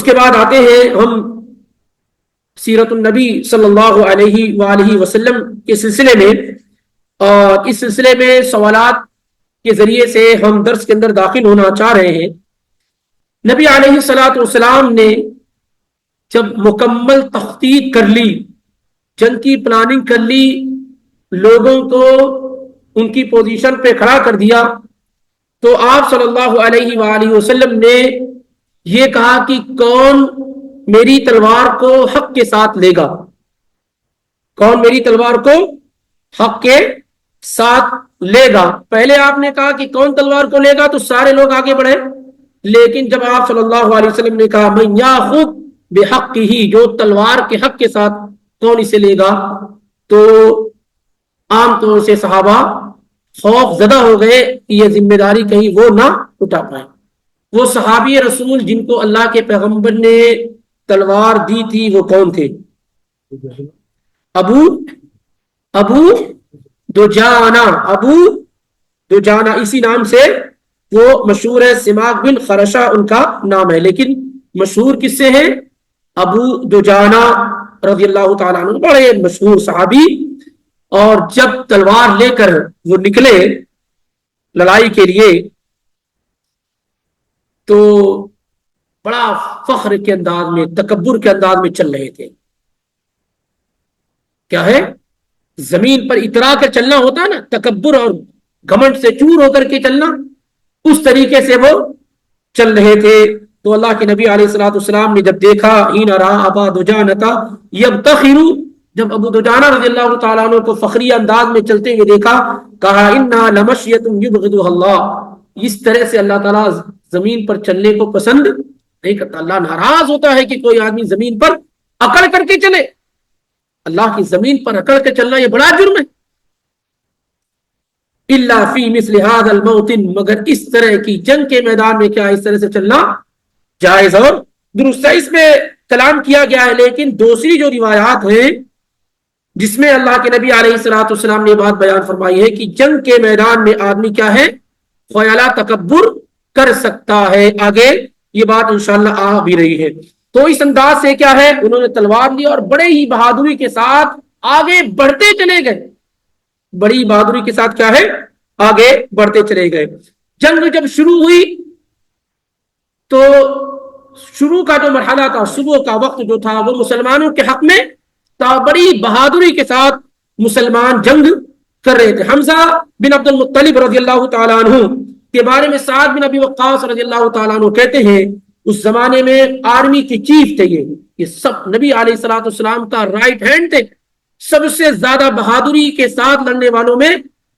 کے بعد آتے ہیں ہم سیرت النبی صلی اللہ علیہ وآلہ وسلم کے سلسلے میں، اور اس سلسلے میں سوالات کے ذریعے سے ہم درس کے اندر داخل ہونا چاہ رہے ہیں۔ نبی علیہ الصلاۃ والسلام نے جب مکمل تخطیط کر لی، جنگ کی پلاننگ کر لی، لوگوں کو ان کی پوزیشن پہ کھڑا کر دیا، تو آپ صلی اللہ علیہ وآلہ وسلم نے یہ کہا کہ کون میری تلوار کو حق کے ساتھ لے گا، کون میری تلوار کو حق کے ساتھ لے گا۔ پہلے آپ نے کہا کہ کون تلوار کو لے گا تو سارے لوگ آگے بڑھے، لیکن جب آپ صلی اللہ علیہ وسلم نے کہا من یاخذ بحقہ، جو تلوار کے حق کے ساتھ کون اسے لے گا، تو عام طور سے صحابہ خوف زدہ ہو گئے کہ یہ ذمہ داری کہیں وہ نہ اٹھا پائیں۔ وہ صحابی رسول جن کو اللہ کے پیغمبر نے تلوار دی تھی وہ کون تھے؟ ابو دجانہ اسی نام سے وہ مشہور ہے، سماک بن خرشہ ان کا نام ہے، لیکن مشہور کس سے ہیں؟ ابو دجانہ رضی اللہ تعالیٰ عنہ، بڑے مشہور صحابی۔ اور جب تلوار لے کر وہ نکلے لڑائی کے لیے تو بڑا فخر کے انداز میں، تکبر کے انداز میں چل رہے تھے۔ کیا ہے؟ زمین پر اترا کر چلنا ہوتا ہے نا، تکبر اور گھمنڈ سے چور ہو کر کے چلنا، اس طریقے سے وہ چل رہے تھے۔ تو اللہ کے نبی علیہ الصلوۃ والسلام نے جب دیکھا حین رأى ابا دجانہ یفتخر، جب ابو دجانہ رضی اللہ تعالیٰ عنہ کو فخری انداز میں چلتے ہوئے دیکھا، کہا انہا لمشیۃ یبغضها اللہ، اس طرح سے اللہ تعالیٰ زمین پر چلنے کو پسند نہیں کرتا۔ اللہ ناراض ہوتا ہے کہ کوئی آدمی زمین پر اکڑ کر کے چلے۔ اللہ کی زمین پر اکڑ کے چلنا یہ بڑا جرم ہے۔ الا فی مثل هذا الموطن، مگر اس طرح کی جنگ کے میدان میں کیا اس طرح سے چلنا جائز اور درست ہے۔ اس میں کلام کیا گیا ہے، لیکن دوسری جو روایات ہیں جس میں اللہ کے نبی علیہ الصلوۃ والسلام نے بات بیان فرمائی ہے کہ جنگ کے میدان میں آدمی کیا ہے، خیالہ تکبر کر سکتا ہے۔ آگے یہ بات انشاءاللہ آ بھی رہی ہے۔ تو اس انداز سے کیا ہے، انہوں نے تلوار لی اور بڑے ہی بہادری کے ساتھ آگے بڑھتے چلے گئے، بڑی بہادری کے ساتھ کیا ہے، آگے بڑھتے چلے گئے۔ جنگ جب شروع ہوئی تو شروع کا جو مرحلہ تھا، صبح کا وقت جو تھا وہ مسلمانوں کے حق میں تھا، بڑی بہادری کے ساتھ مسلمان جنگ کر رہے تھے۔ حمزہ بن عبد المطلب رضی اللہ تعالیٰ عنہ کے بارے میں سعد بن ابی وقاص رضی اللہ تعالیٰ عنہ کہتے ہیں اس زمانے میں آرمی کے چیف تھے، یہ سب نبی علیہ الصلوۃ والسلام کا رائٹ ہینڈ تھے۔ سب سے زیادہ بہادری کے ساتھ لڑنے والوں میں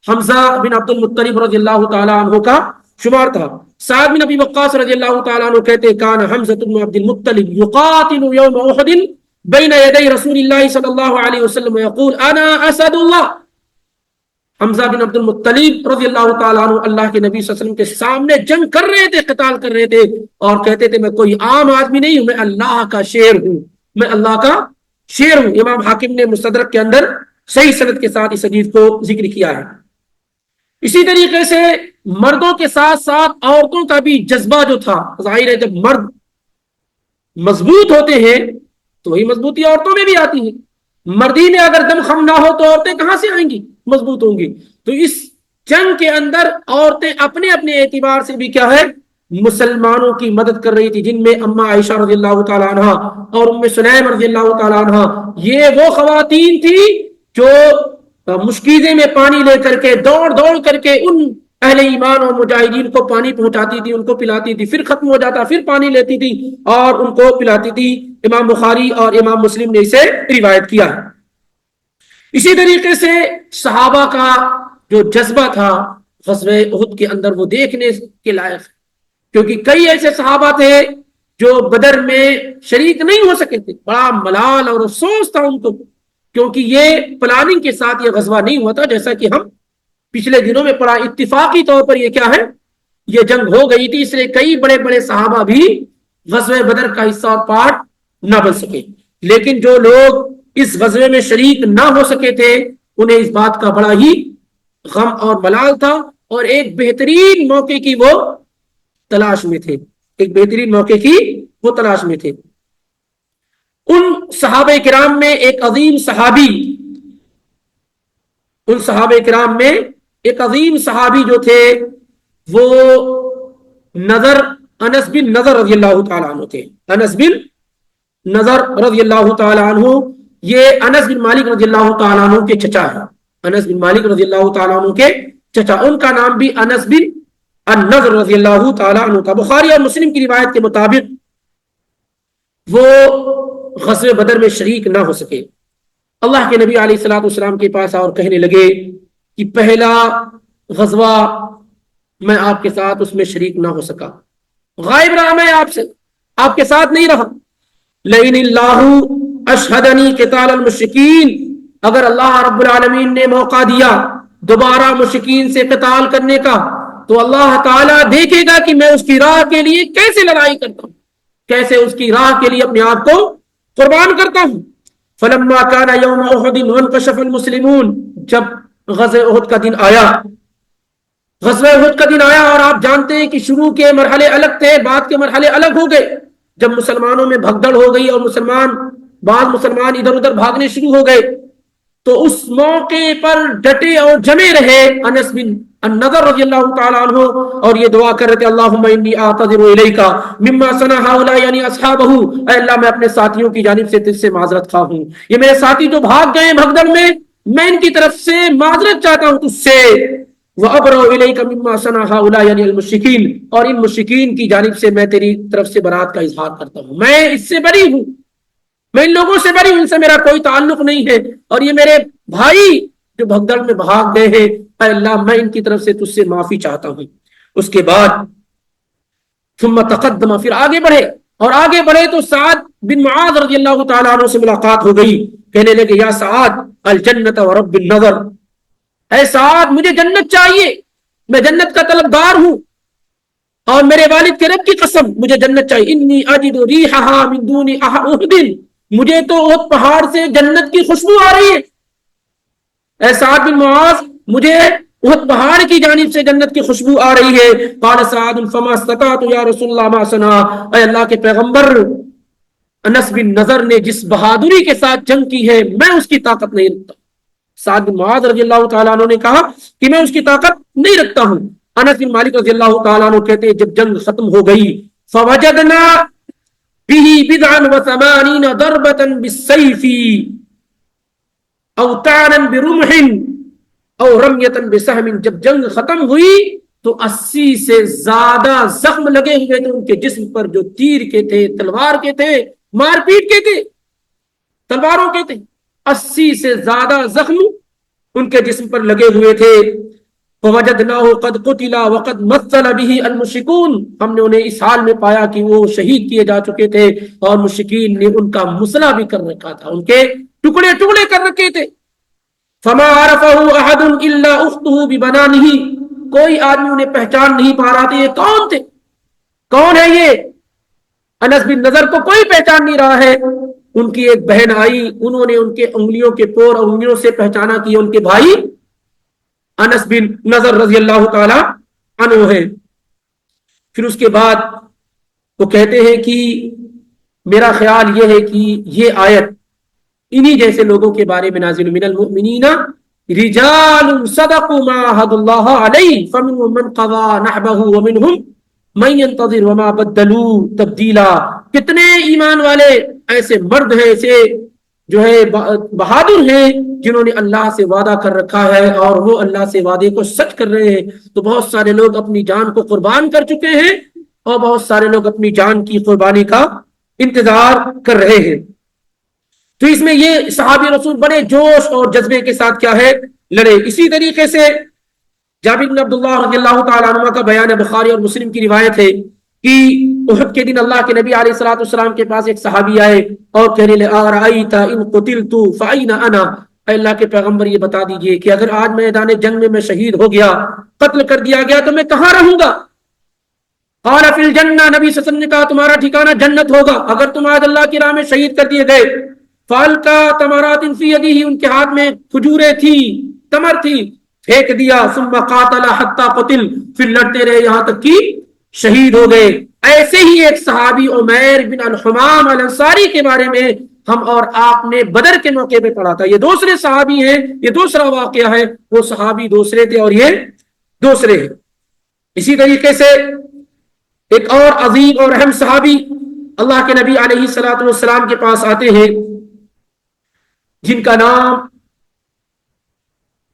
حمزہ بن عبد المطلب رضی اللہ تعالیٰ عنہ کا شمار تھا۔ سعد بن ابی وقاص رضی اللہ تعالیٰ عنہ کہتے کان حمزہ بن عبد المطلب یقاتل یوم احد بین یدی رسول اللہ صلی اللہ علیہ وسلم یقول انا اسد اللہ۔ حمزہ بن عبد المطلب رضی اللہ تعالیٰ عنہ اللہ کے نبی صلی اللہ علیہ وسلم کے سامنے جنگ کر رہے تھے، قتال کر رہے تھے، اور کہتے تھے میں کوئی عام آدمی نہیں ہوں، میں اللہ کا شیر ہوں، میں اللہ کا شیر ہوں۔ امام حاکم نے مستدرک کے اندر صحیح سند کے ساتھ اس حدیث کو ذکر کیا ہے۔ اسی طریقے سے مردوں کے ساتھ ساتھ عورتوں کا بھی جذبہ جو تھا، ظاہر ہے جب مرد مضبوط ہوتے ہیں تو وہی مضبوطی عورتوں میں بھی آتی ہے۔ مردی میں اگر دم خم نہ ہو تو عورتیں کہاں سے آئیں گی، مضبوط ہوں گی۔ تو اس جنگ کے اندر عورتیں اپنے اپنے اعتبار سے بھی کیا ہے، مسلمانوں کی مدد کر رہی تھی، جن میں اما عائشہ رضی اللہ تعالیٰ عنہ اور ام سلیم رضی اللہ تعالیٰ عنہ، یہ وہ خواتین تھی جو مشکیزے میں پانی لے کر کے دوڑ دوڑ کر کے ان اہل ایمان اور مجاہدین کو پانی پہنچاتی تھی، ان کو پلاتی تھی، پھر ختم ہو جاتا پھر پانی لیتی تھی اور ان کو پلاتی تھی۔ امام بخاری اور امام مسلم نے اسے روایت کیا ہے۔ اسی طریقے سے صحابہ کا جو جذبہ تھا غزوہ احد کے اندر وہ دیکھنے کے لائق، کیونکہ کئی ایسے صحابہ تھے جو بدر میں شریک نہیں ہو سکے تھے۔ بڑا ملال اور افسوس تھا ان کو، کیونکہ یہ پلاننگ کے ساتھ یہ غزوہ نہیں ہوا تھا، جیسا کہ ہم پچھلے دنوں میں پڑھا، اتفاقی طور پر یہ کیا ہے، یہ جنگ ہو گئی تھی، اس لیے کئی بڑے بڑے صحابہ بھی غزوہ بدر کا حصہ اور پارٹ نہ بن سکے۔ لیکن جو لوگ اس غزوے میں شریک نہ ہو سکے تھے انہیں اس بات کا بڑا ہی غم اور ملال تھا، اور ایک بہترین موقع کی وہ تلاش میں تھے۔ ایک بہترین موقع کی وہ تلاش میں تھے. ان صحابہ کرام میں ایک عظیم صحابی جو تھے وہ انس بن نضر رضی اللہ تعالیٰ عنہ تھے. انس بن نضر رضی اللہ تعالیٰ عنہ یہ انس بن مالک رضی اللہ تعالیٰ عنہ کے چچا ہے. انس بن مالک رضی اللہ تعالیٰ عنہ کے چچا, ان کا نام بھی انس بن النضر رضی اللہ تعالیٰ عنہ تھا. بخاری اور مسلم کی روایت کے مطابق وہ غزوہ بدر میں شریک نہ ہو سکے. اللہ کے نبی علیہ الصلوۃ والسلام کے پاس اور کہنے لگے کہ پہلا غزوہ میں آپ کے ساتھ اس میں شریک نہ ہو سکا, غائب رہا, میں آپ کے ساتھ نہیں رہا. لئن اللہ اشہدنی قتال المشرکین, اگر اللہ رب العالمین نے موقع دیا دوبارہ مشرکین سے قتال کرنے کا تو اللہ تعالیٰ دیکھے گا کہ میں اس کی راہ کے لیے کیسے لڑائی کرتا ہوں, کیسے اس کی راہ کے لیے اپنے آپ کو قربان کرتا ہوں. فلما كان يوم احد وانكشف المسلمون, جب غزوہ احد کا دن آیا اور آپ جانتے ہیں کہ شروع کے مرحلے الگ تھے, بعد کے مرحلے الگ ہو گئے. جب مسلمانوں میں بھگدڑ ہو گئی اور بعض مسلمان ادھر ادھر بھاگنے شروع ہو گئے, تو اس موقع پر ڈٹے اور جمے رہے انس بن النضر رضی اللہ تعالیٰ عنہ, اور یہ دعا کر رہے تھے اللہم انی اعتذر الیک مما صنع ہؤلاء یعنی اصحابہ, اے اللہ میں اپنے ساتھیوں کی جانب سے تجھ سے معذرت خواہ ہوں, یہ میرے ساتھی جو بھاگ گئے بھگدڑ میں ان کی طرف سے معذرت چاہتا ہوں تجھ سے. وابرؤ الیک مما صنع ہؤلاء یعنی المشرکین, اور ان مشرکین کی جانب سے میں تیری طرف سے برات کا اظہار کرتا ہوں, میں اس سے بری ہوں, میں ان لوگوں سے بری ہوں, ان سے میرا کوئی تعلق نہیں ہے, اور یہ میرے بھائی جو بھگدڑ میں بھاگ گئے ہیں, اے اللہ میں ان کی طرف سے تجھ سے معافی چاہتا ہوں. اس کے بعد ثم تقدم, پھر آگے بڑھے تو سعد بن معاذ رضی اللہ تعالیٰ عنہ سے ملاقات ہو گئی. کہنے لگے یا سعد الجنت ورب النظر, اے سعد مجھے جنت چاہیے, میں جنت کا طلبگار ہوں, اور میرے والد کے رب کی قسم مجھے جنت چاہیے. انی اجد ریحها من دون احد, مجھے تو احد پہاڑ سے جنت کی خوشبو آ رہی ہے. اے سعد بن معاذ مجھے احد پہاڑ کی جانب سے جنت کی خوشبو آ رہی ہے. قال سعد فما استطعت یا رسول اللہ ما صنع, اے اللہ کے پیغمبر انس بن نضر نے جس بہادری کے ساتھ جنگ کی ہے میں اس کی طاقت نہیں رکھتا. سعد بن معاذ رضی اللہ تعالیٰ عنہ نے کہا کہ میں اس کی طاقت نہیں رکھتا ہوں. انس بن مالک رضی اللہ تعالیٰ عنہ کہتے ہیں جب جنگ ختم ہو گئی فوجدنا به بضعا وثمانین ضربة بالسیف او طعنا برمح او رمیة بسهم, جب جنگ ختم ہوئی تو 80 سے زیادہ زخم لگے ہوئے تھے ان کے جسم پر, جو تیر کے تھے, تلوار کے تھے, مار پیٹ کے تھے, تلواروں کے تھے. 80 سے زیادہ زخم ان کے جسم پر لگے ہوئے تھے. فوجدناه قد قتل وقد مثل به المشركون, ہم نے انہیں اس حال میں پایا کہ وہ شہید کیے جا چکے تھے اور مشرکین نے ان کا مسئلہ بھی کر رکھا تھا, ان کے ٹکڑے ٹکڑے کر رکھے تھے. فما عرفه احد الا اخته ببنانه, کوئی آدمی انہیں پہچان نہیں پا رہا تھا یہ کون تھے, کون ہے یہ انس بن نضر کو کوئی پہچان نہیں رہا ہے. ان کی ایک بہن آئی, انہوں نے ان کے انگلیوں کے پور اور انگلیوں سے پہچانا کہ ان کے بھائی انس بن نضر رضی اللہ تعالی عنہ ہے. پھر اس کے بعد وہ کہتے ہیں کہ میرا خیال یہ ہے کہ یہ آیت انہی جیسے لوگوں کے بارے میں نازل, من المؤمنین رجال صدقوا ما عاهدوا الله علیہ فمنهم من قضى نحبه ومنهم من ينتظر وما بدلوا تبدیلا. کتنے ایمان والے ایسے مرد ہیں, ایسے جو ہے بہادر ہیں جنہوں نے اللہ سے وعدہ کر رکھا ہے اور وہ اللہ سے وعدے کو سچ کر رہے ہیں. تو بہت سارے لوگ اپنی جان کو قربان کر چکے ہیں اور بہت سارے لوگ اپنی جان کی قربانی کا انتظار کر رہے ہیں. تو اس میں یہ صحابی رسول بڑے جوش اور جذبے کے ساتھ کیا ہے لڑے. اسی طریقے سے جابر بن عبداللہ رضی اللہ تعالیٰ عنہ کا بیان ہے, بخاری اور مسلم کی روایت ہے کہ احد کے دن اللہ کے نبی علیہ الصلوۃ والسلام کے پاس ایک صحابی آئے اور کہنے لگے ارأیت ان قتلت فأین انا, اے اللہ کے پیغمبر یہ بتا دیجئے کہ اگر آج میدان جنگ میں شہید ہو گیا, قتل کر دیا گیا, تو میں کہاں رہوں گا؟ قال فی الجنہ, نبی صلی اللہ علیہ وسلم نے کہا تمہارا ٹھکانہ جنت ہوگا اگر تم آج اللہ کی راہ میں شہید کر دیے گئے. فالقا تمرات فی یدہ, ان کے ہاتھ میں کھجوریں تھی, تمر تھی, پھینک دیا. ثم قاتل حتی قتل, پھر لڑتے رہے یہاں تک کہ شہید ہو گئے. ایسے ہی ایک صحابی عمیر بن الحمام الانصاری کے بارے میں ہم اور آپ نے بدر کے موقع پہ پڑھا تھا. یہ دوسرے صحابی ہیں, یہ دوسرا واقعہ ہے. وہ صحابی دوسرے تھے اور یہ دوسرے ہیں. اسی طریقے سے ایک اور عظیم اور اہم صحابی اللہ کے نبی علیہ الصلوۃ والسلام کے پاس آتے ہیں, جن کا نام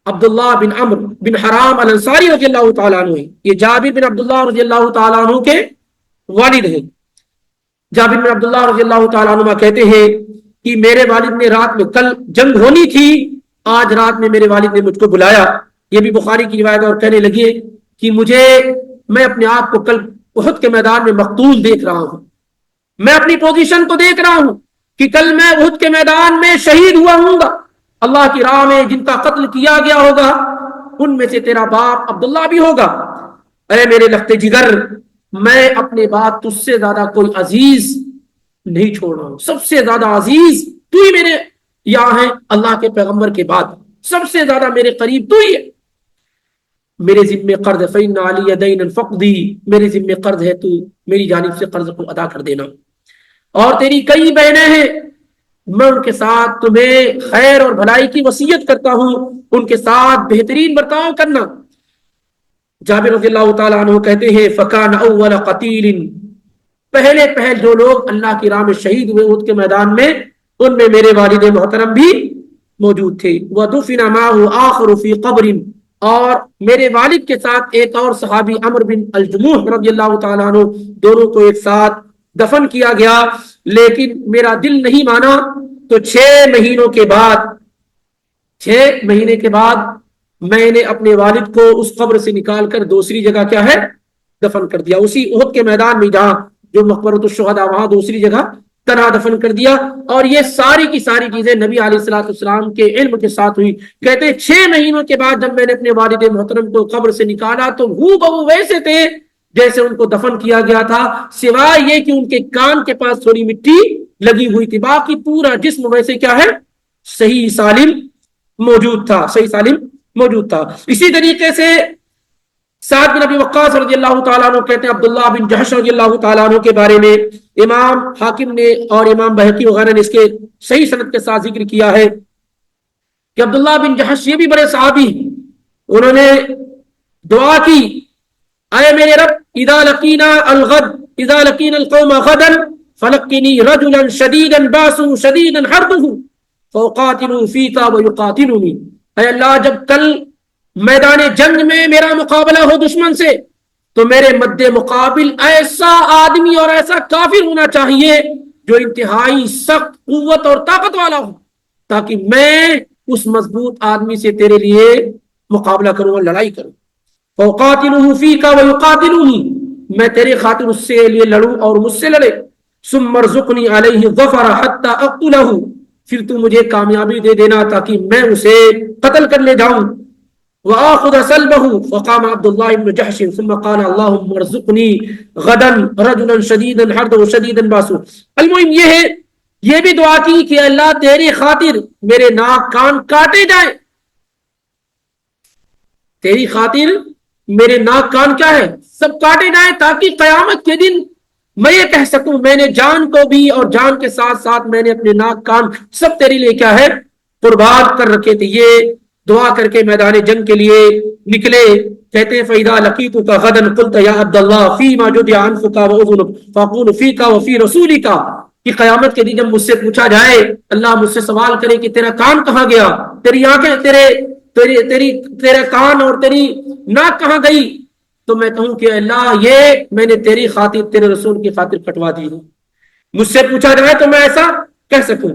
عبداللہ بن عمرو بن حرام الانصاری رضی اللہ تعالیٰ عنہ ہے. یہ جابر بن عبداللہ رضی اللہ تعالیٰ عنہ کے والد ہیں. جابر بن عبداللہ رضی اللہ تعالیٰ عنہ کہتے ہیں کہ میرے والد نے رات میں, کل جنگ ہونی تھی, آج رات میں میرے والد نے مجھ کو بلایا. یہ بھی بخاری کی روایت, اور کہنے لگے کہ میں اپنے آپ کو کل احد کے میدان میں مقتول دیکھ رہا ہوں. میں اپنی پوزیشن کو دیکھ رہا ہوں کہ کل میں احد کے میدان میں شہید ہوا ہوں گا. اللہ کی راہ میں جن کا قتل کیا گیا ہوگا ان میں سے تیرا باپ عبداللہ بھی ہوگا. اے میرے لخت جگر, میں اپنے بعد تجھ سے زیادہ کوئی عزیز نہیں چھوڑ رہا ہوں. سب سے زیادہ عزیز تو ہی میرے یہاں ہے. اللہ کے پیغمبر کے بعد سب سے زیادہ میرے قریب تو ہی ہے. میرے ذمے قرض فإن علی دین فقدی, میرے ذمے قرض ہے, تو میری جانب سے قرض کو ادا کر دینا. اور تیری کئی بہنیں ہیں, میں ان کے ساتھ تمہیں خیر اور بھلائی کی وصیت کرتا ہوں, ان کے ساتھ بہترین برتاؤ کرنا. جابر رضی اللہ تعالیٰ عنہ کہتے ہیں فکان اول قتیل, پہل جو لوگ اللہ کی راہ میں شہید ہوئے احد کے میدان میں, ان میں میرے والد محترم بھی موجود تھے. ودفن معه آخر فی قبر, اور میرے والد کے ساتھ ایک اور صحابی عمرو بن الجموح رضی اللہ تعالیٰ عنہ, دونوں کو ایک ساتھ دفن کیا گیا. لیکن میرا دل نہیں مانا, تو 6 مہینے کے بعد میں نے اپنے والد کو اس قبر سے نکال کر دوسری جگہ کیا ہے دفن کر دیا. اسی احد کے میدان میں جہاں جو مقبرۃ الشہداء, وہاں دوسری جگہ تنہا دفن کر دیا. اور یہ ساری کی ساری چیزیں نبی علیہ الصلوۃ والسلام کے علم کے ساتھ ہوئی. کہتے ہیں 6 مہینوں کے بعد جب میں نے اپنے والد محترم کو قبر سے نکالا تو ہو بہو ویسے تھے جیسے ان کو دفن کیا گیا تھا, سوائے یہ کہ ان کے کان کے پاس تھوڑی مٹی لگی ہوئی تھی. باقی پورا جسم ویسے کیا ہے صحیح سالم موجود تھا. اسی طریقے سے سعد بن ابی وقاص رضی اللہ تعالیٰ عنہ کہتے ہیں عبداللہ بن جحش رضی اللہ تعالیٰ عنہ کے بارے میں امام حاکم نے اور امام بہقی وغیرہ نے اس کے صحیح سند کے ساتھ ذکر کیا ہے کہ عبداللہ بن جحش یہ بھی بڑے صحابی, انہوں نے دعا کی, اے میرے رب اذا لقینا القوم غدا فلقنی رجلا شدیدا باسه شدیدا حربه فاقاتلوا فیک ویقاتلونی. اے اللہ جب کل میدان جنگ میں میرا مقابلہ ہو دشمن سے تو میرے مد مقابل ایسا آدمی اور ایسا کافر ہونا چاہیے جو انتہائی سخت قوت اور طاقت والا ہو, تاکہ میں اس مضبوط آدمی سے تیرے لیے مقابلہ کروں اور لڑائی کروں. فَوْقَاتِلُهُ فِيكَ وَيُقَاتِلُونِي, میں تیرے خاطر اس سے لیے لڑوں اور مجھ سے لڑے. ثُمَّ ارْزُقْنِي عَلَيْهِ الظَّفَرَ حَتَّى أَقْتُلَهُ, پھر تو مجھے کامیابی دے دینا تاکہ میں اسے قتل کر لے جاؤں. وآخذ سلبه, فقام عبد الله بن جحش ثم قال اللهم ارزقني غدا رجلا شديدا حربه شديدا باسه. المهم یہ ہے, یہ بھی دعا کی کہ اللہ تیری خاطر میرے ناک کان کاٹے جائیں, تیری خاطر میرے ناک کان کیا ہے سب کاٹے جائیں, تاکہ قیامت کے دن میں یہ کہہ سکوں میں نے جان کو بھی اور جان کے ساتھ ساتھ میں نے اپنے ناک کان سب تیرے لیے کیا ہے قربان کر رکھے تھے. یہ دعا کر کے میدان جنگ کے لیے نکلے. کہتے ہیں فَإِذَا لَقِيتُكَ غَدًا قُلْتَ يَا عَبْدَ اللَّهِ فِيمَا جُدِعَ أَنفُكَ وَأُذُنُكَ فَأَقُولُ فِيكَ وَفِي رَسُولِكَ, کہ قیامت کے دن جب مجھ سے پوچھا جائے, اللہ مجھ سے سوال کرے کہ تیرا کان کہاں گیا, تیری آنکھیں تیرا کان اور تیری ناک کہاں گئی, تو میں کہوں کہ اللہ یہ میں نے تیری خاطر تیرے رسول کی خاطر کٹوا دی ہوں. مجھ سے پوچھا جائے تو میں ایسا کہہ سکوں.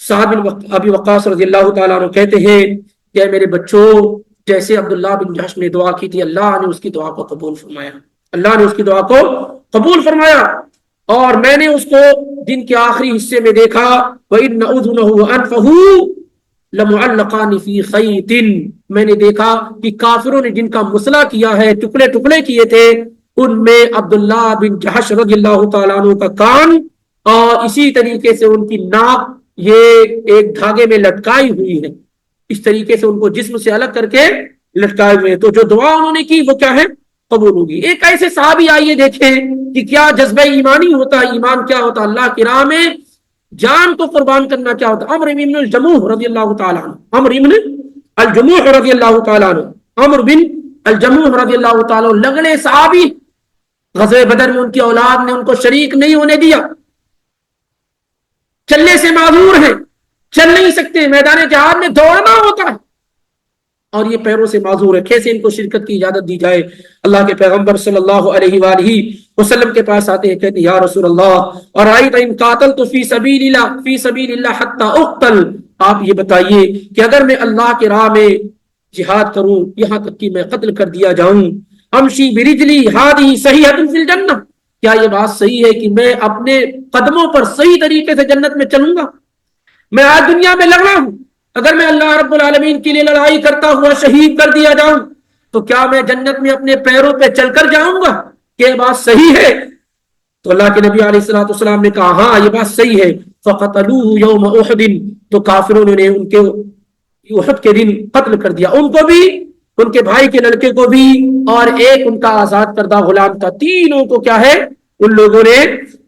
سعد بن ابی وقاص رضی اللہ تعالیٰ عنہ کہتے ہیں کہ میرے بچوں, جیسے عبداللہ بن جحش نے دعا کی تھی اللہ نے اس کی دعا کو قبول فرمایا, اور میں نے اس کو دن کے آخری حصے میں دیکھا. وَإِنَّ أُذُنَهُ وَأَنْفَهُ لَمُعَلَّقَانِ فِي خَيْطٍ, میں نے دیکھا کہ کافروں نے جن کا مسئلہ کیا ہے, ٹکڑے ٹکڑے کیے تھے, ان میں عبداللہ بن جحش رضی اللہ تعالیٰ عنہ کا کان اور اسی طریقے سے ان کی ناک یہ ایک دھاگے میں لٹکائی ہوئی ہے. اس طریقے سے ان کو جسم سے الگ کر کے لٹکائے ہوئے. تو جو دعا انہوں نے کی وہ کیا ہے قبول ہوگی۔ ایک ایسے صحابی آئیے دیکھیں کہ کیا جذبہ ایمانی ہوتا ہے، ایمان کیا ہوتا ہے، اللہ کی راہ میں جان کو قربان کرنا کیا ہوتا ہے۔ عمرو بن الجموح رضی اللہ تعالیٰ عنہ، عمرو بن الجموح رضی اللہ تعالیٰ عنہ، عمرو بن الجموح رضی اللہ تعالیٰ عنہ لگڑے صحابی، غزوہ بدر میں ان کی اولاد نے ان کو شریک نہیں ہونے دیا، چلنے سے معذور ہیں، چل نہیں سکتے، میدان جہاد میں دوڑنا ہوتا ہے اور یہ پیروں سے معذور ہے، کیسے ان کو شرکت کی اجازت دی جائے؟ اللہ کے پیغمبر صلی اللہ علیہ وآلہ وسلم کے پاس آتے ہیں، کہتے ہیں یا رسول اللہ ارائیت ان قاتلت فی سبیل اللہ حتی اقتل، آپ یہ بتائیے کہ اگر میں اللہ کے راہ میں جہاد کروں یہاں تک کہ میں قتل کر دیا جاؤں، امشی برجلی ہادی صحیحۃ فی الجنہ، کیا یہ بات صحیح ہے کہ میں اپنے قدموں پر صحیح طریقے سے جنت میں چلوں گا؟ میں آج دنیا میں لڑ رہا ہوں، اگر میں اللہ رب العالمین کے لیے لڑائی کرتا ہوا شہید کر دیا جاؤں تو کیا میں جنت میں اپنے پیروں پہ چل کر جاؤں گا؟ کہ یہ بات صحیح ہے؟ تو اللہ کے نبی علیہ الصلوۃ والسلام نے کہا ہاں یہ بات صحیح ہے۔ فقتلوه یوم احد، تو کافروں نے ان کے احد کے دن قتل کر دیا، ان کو بھی، ان کے بھائی کے لڑکے کو بھی، اور ایک ان کا آزاد کردہ غلام تھا، تینوں کو کیا ہے ان لوگوں نے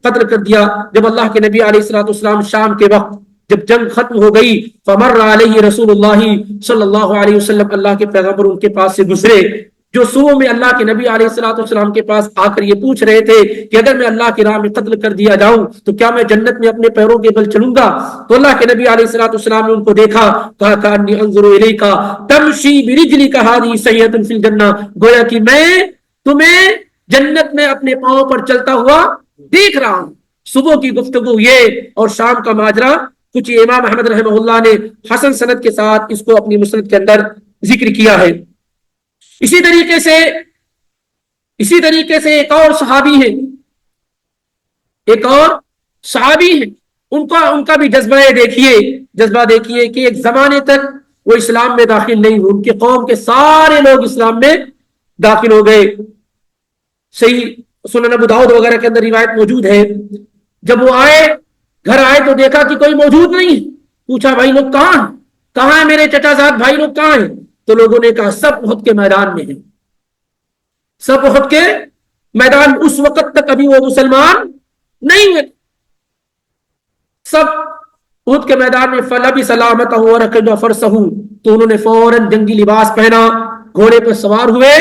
قتل کر دیا۔ جب اللہ کے نبی علیہ الصلوۃ والسلام شام کے وقت جب جنگ ختم ہو گئی، فمر علیہ رسول اللہ صلی اللہ علیہ وسلم، اللہ کے پیغمبر ان کے پاس سے گزرے، جو صبح میں اللہ کے نبی علیہ الصلوۃ والسلام کے پاس آ کر یہ پوچھ رہے تھے کہ اگر میں اللہ کی راہ میں قتل کر دیا جاؤں تو کیا میں جنت میں اپنے پیروں کے بل چلوں گا؟ تو اللہ کے نبی علیہ الصلوۃ والسلام نے ان کو دیکھا، کہا کانی انظر الیک تمشی برجلک هذه سیئۃ فی الجنہ، گویا کہ میں تمہیں جنت میں اپنے پاؤں پر چلتا ہوا دیکھ رہا ہوں۔ صبح کی گفتگو یہ اور شام کا ماجرا کچھ امام احمد رحمہ اللہ نے حسن سند کے ساتھ اس کو اپنی مسند کے اندر ذکر کیا ہے۔ اسی طریقے سے ایک اور صحابی ہیں، ان کا بھی جذبہ دیکھیے کہ ایک زمانے تک وہ اسلام میں داخل نہیں ہوئے، ان کی قوم کے سارے لوگ اسلام میں داخل ہو گئے۔ صحیح سنن ابو داؤد وغیرہ کے اندر روایت موجود ہے، جب وہ گھر آئے تو دیکھا کہ کوئی موجود نہیں، پوچھا بھائی لوگ کہاں ہیں میرے چچا زاد بھائی لوگ کہاں ہیں؟ تو لوگوں نے کہا سب احد کے میدان میں ہیں، سب احد کے میدان، اس وقت تک ابھی وہ مسلمان نہیں ہوئے، سب احد کے میدان میں۔ فلبس سلامتہ ورکب فرسہ، تو انہوں نے فوراً جنگی لباس پہنا، گھوڑے پر سوار ہوئے،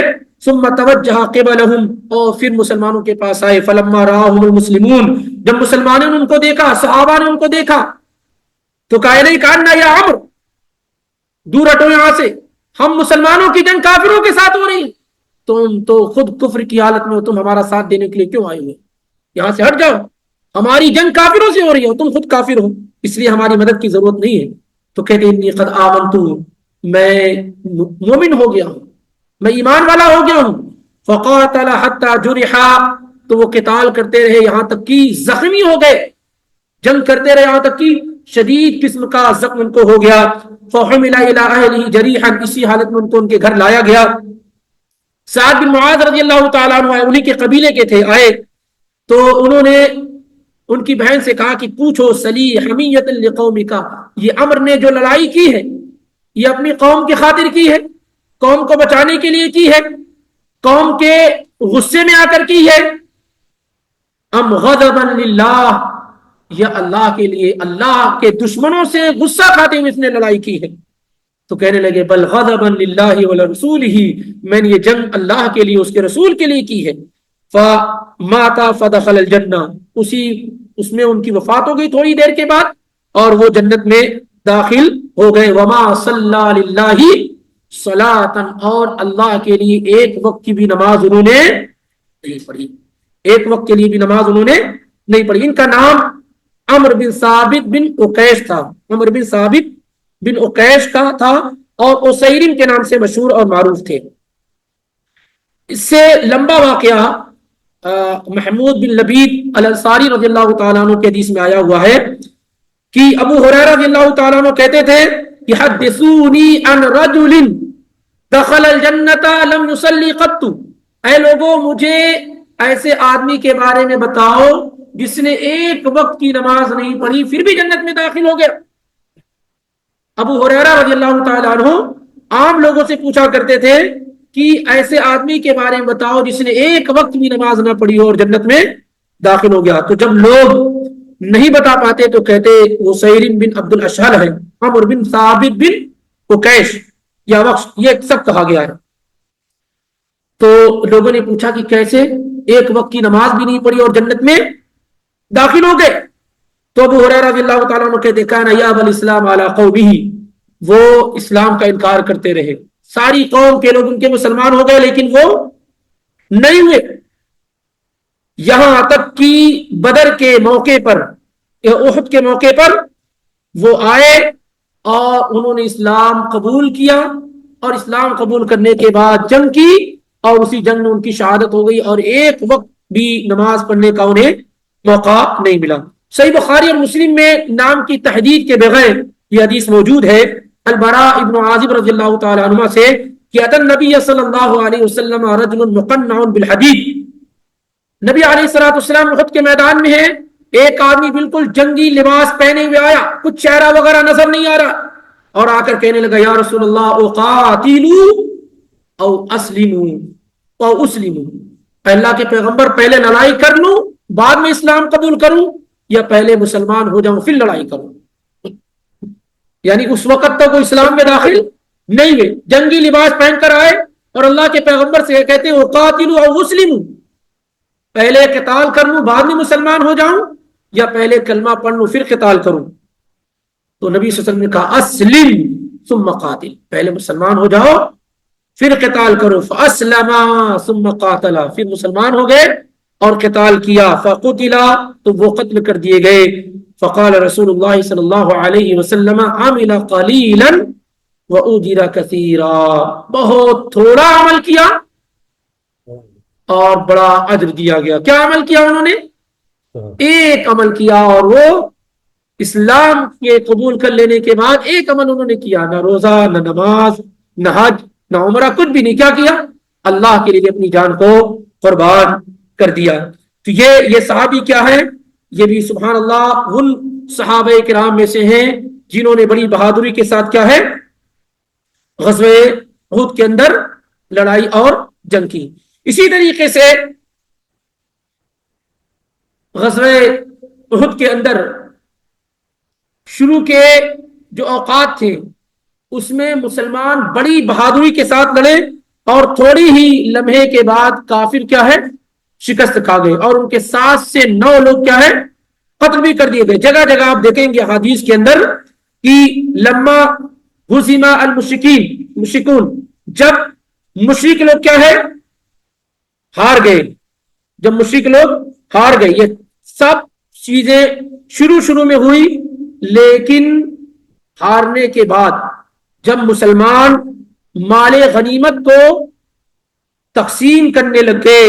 ثم توجہ قبلہم، اور پھر مسلمانوں کے پاس آئے۔ فلما راہم المسلمون، جب مسلمانوں نے ان کو دیکھا، صحابہ نے ان کو دیکھا تو کہا نہیں کہنا یا عمر دور ہٹو یہاں سے، ہم مسلمانوں کی جنگ کافروں کے ساتھ ہو رہی ہے، تم تو خود کفر کی حالت میں ہو، تم ہمارا ساتھ دینے کے لیے کیوں آئے ہوئے؟ یہاں سے ہٹ جاؤ، ہماری جنگ کافروں سے ہو رہی ہے، تم خود کافر ہو، اس لیے ہماری مدد کی ضرورت نہیں ہے۔ تو کہتے انی قد آمنت، میں مومن ہو گیا ہوں، میں ایمان والا ہو گیا ہوں۔ فقاتل حتی جرحا، تو وہ قتال کرتے رہے یہاں تک کہ زخمی ہو گئے، جنگ کرتے رہے یہاں تک کہ شدید قسم کا زخم ان کو ہو گیا۔ فحمل الی اہلہ جریحا، اسی حالت میں ان کو ان کے گھر لایا گیا۔ سعد بن معاذ رضی اللہ تعالیٰ عنہ انہی کے قبیلے کے تھے، آئے تو انہوں نے ان کی بہن سے کہا کہ پوچھو سلی حمیۃ لقومک، یہ عمر نے جو لڑائی کی ہے یہ اپنی قوم کی خاطر کی ہے، قوم کو بچانے کے لیے کی ہے، قوم کے غصے میں آ کر کی ہے، ام غضبا للہ، یا اللہ کے لیے، اللہ کے دشمنوں سے غصہ کھاتے ہوئے اس نے لڑائی کی ہے؟ تو کہنے لگے بل غضبا للہ ولرسولہ، میں نے یہ جنگ اللہ کے لیے، اس کے رسول کے لیے کی ہے۔ فمات فدخل الجنہ، اس میں ان کی وفات ہو گئی تھوڑی دیر کے بعد، اور وہ جنت میں داخل ہو گئے۔ وما صلی للہ صلاۃ، اور اللہ کے لیے ایک وقت کی بھی نماز انہوں نے نہیں پڑھی، ایک وقت کے لیے بھی نماز انہوں نے نہیں پڑھی۔ ان کا نام عمرو بن ثابت بن عقیش تھا، عمرو بن ثابت بن عقیش کا تھا، اور اسیرم کے نام سے مشہور اور معروف تھے۔ اس سے لمبا واقعہ محمود بن لبید الانصاری رضی اللہ تعالیٰ عنہ کے حدیث میں آیا ہوا ہے کہ ابو ہریرہ رضی اللہ تعالیٰ عنہ کہتے تھے کہ حدثونی عن رجل دخل الجنۃ لم يصلی قط، اے لوگوں مجھے ایسے آدمی کے بارے میں بتاؤ جس نے ایک وقت کی نماز نہیں پڑھی پھر بھی جنت میں داخل ہو گیا۔ ابو ہریرہ رضی اللہ تعالیٰ عنہ عام لوگوں سے پوچھا کرتے تھے کہ ایسے آدمی کے بارے میں بتاؤ جس نے ایک وقت بھی نماز نہ پڑھی ہو اور جنت میں داخل ہو گیا. تو جب لوگ نہیں بتا پاتے تو کہتے وہ سعید بن عبد الاشہل ہے, عمر بن ثابت بن عکیش یا وقش, یہ سب کہا گیا ہے. تو لوگوں نے پوچھا کہ کیسے ایک وقت کی نماز بھی نہیں پڑھی اور جنت میں داخل ہو گئے. تو ابو ہریرہ رضی اللہ تعالیٰ عنہ کہتے کان یأبی الاسلام علی قومہ, وہ اسلام کا انکار کرتے رہے, ساری قوم کے لوگ ان کے مسلمان ہو گئے لیکن وہ نہیں ہوئے, یہاں تک کہ بدر کے موقع پر, احد کے موقع پر وہ آئے اور انہوں نے اسلام قبول کیا, اور اسلام قبول کرنے کے بعد جنگ کی اور اسی جنگ میں ان کی شہادت ہو گئی اور ایک وقت بھی نماز پڑھنے کا انہیں موقع نہیں ملا. صحیح بخاری اور مسلم میں نام کی تحدید کے بغیر یہ حدیث موجود ہے البراء ابن عازب رضی اللہ تعالی عنہ سے کہ اتى النبي صلی اللہ علیہ وسلم رجل مقنع بالحدید, نبی علیہ الصلوۃ والسلام احد کے میدان میں ہے, ایک آدمی بالکل جنگی لباس پہنے ہوئے آیا, کچھ چہرہ وغیرہ نظر نہیں آ رہا, اور آ کر کہنے لگا یا رسول اللہ اقاتلوا او اسلموا او اسلموا, اللہ کے پیغمبر پہلے لڑائی کر لوں بعد میں اسلام قبول کروں یا پہلے مسلمان ہو جاؤں پھر لڑائی کروں. یعنی اس وقت تک وہ اسلام میں داخل نہیں ہوئے, جنگی لباس پہن کر آئے اور اللہ کے پیغمبر سے کہتے ہیں اقاتلوا او اسلموا, پہلے قتال کر لوں بعد میں مسلمان ہو جاؤں یا پہلے کلمہ پڑھ لوں پھر قتال کروں. تو نبی صلی اللہ علیہ وسلم نے کہا اسلم ثم قاتل, پہلے مسلمان ہو جاؤ پھر قتال کرو. فاسلما ثم قاتلا, پھر مسلمان ہو گئے اور قتال کیا. فقتلا, تو وہ قتل کر دیے گئے. فقال رسول اللہ صلی اللہ علیہ وسلم عمل قلیلا واجر کثیرا, بہت تھوڑا عمل کیا اور بڑا اجر دیا گیا. کیا عمل کیا انہوں نے؟ ایک عمل کیا, اور وہ اسلام کے قبول کر لینے کے بعد ایک عمل انہوں نے کیا, نہ روزہ نہ نماز نہ حج نہ عمرہ, کچھ بھی نہیں. کیا کیا؟ اللہ کے لیے اپنی جان کو قربان کر دیا. تو یہ صحابی کیا ہے؟ یہ بھی سبحان اللہ ان صحابہ کرام میں سے ہیں جنہوں نے بڑی بہادری کے ساتھ کیا ہے غزوہ احد کے اندر لڑائی اور جنگ کی. اسی طریقے سے غزوہ احد کے اندر شروع کے جو اوقات تھے اس میں مسلمان بڑی بہادری کے ساتھ لڑے اور تھوڑی ہی لمحے کے بعد کافر کیا ہے شکست کھا گئے, اور ان کے 7 سے 9 لوگ کیا ہے قتل بھی کر دیے گئے. جگہ جگہ آپ دیکھیں گے حدیث کے اندر کہ لما ہزم المشرکون, جب مشرک لوگ کیا ہے ہار گئے, جب مشرک لوگ ہار گئے. یہ سب چیزیں شروع میں ہوئی, لیکن ہارنے کے بعد جب مسلمان مال غنیمت کو تقسیم کرنے لگ گئے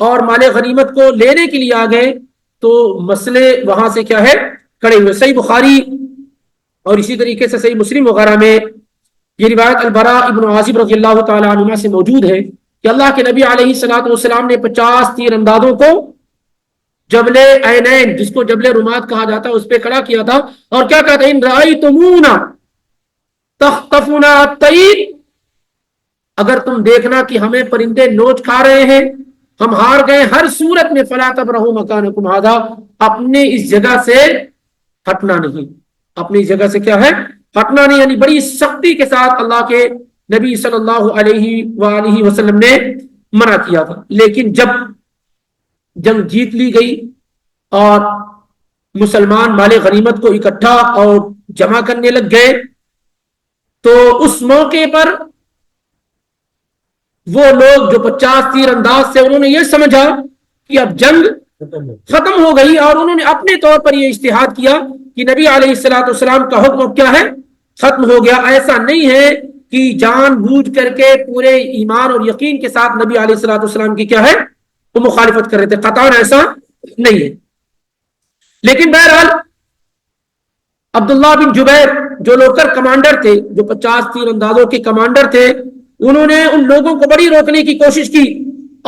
اور مال غنیمت کو لینے کے لیے آ گئے تو مسئلے وہاں سے کیا ہے کھڑے ہوئے. صحیح بخاری اور اسی طریقے سے صحیح مسلم وغیرہ میں یہ روایت البراء ابن عازب رضی اللہ تعالی عنہ سے موجود ہے کہ اللہ کے نبی علیہ الصلوۃ والسلام نے 50 تیر اندازوں کو جبل عینین, جس کو جبل رمات کہا جاتا ہے, اس پہ کھڑا کیا تھا, اور کیا کہتا ہے ان رأیتمونا تخطفنا الطیر, اگر تم دیکھنا کہ ہمیں پرندے نوچ کھا رہے ہیں, ہم ہار گئے ہر صورت میں, فلا تبرحوا مکانکم ھذا, اپنے اس جگہ سے ہٹنا نہیں, اپنی جگہ سے کیا ہے ہٹنا نہیں. یعنی بڑی سختی کے ساتھ اللہ کے نبی صلی اللہ علیہ وآلہ وسلم نے منع کیا تھا. لیکن جب جنگ جیت لی گئی اور مسلمان مال غنیمت کو اکٹھا اور جمع کرنے لگ گئے تو اس موقع پر وہ لوگ جو 50 تیر انداز سے, انہوں نے یہ سمجھا کہ اب جنگ ختم ہو گئی, اور انہوں نے اپنے طور پر یہ اجتہاد کیا کہ نبی علیہ الصلوۃ والسلام کا حکم اب کیا ہے ختم ہو گیا. ایسا نہیں ہے کہ جان بوجھ کر کے پورے ایمان اور یقین کے ساتھ نبی علیہ الصلوۃ والسلام کی کیا ہے وہ مخالفت کر رہے تھے, قطعاً ایسا نہیں ہے. لیکن بہرحال عبداللہ بن جبیر جو لوکر کمانڈر تھے, جو 50 تیر اندازوں کے کمانڈر تھے, انہوں نے ان لوگوں کو بڑی روکنے کی کوشش کی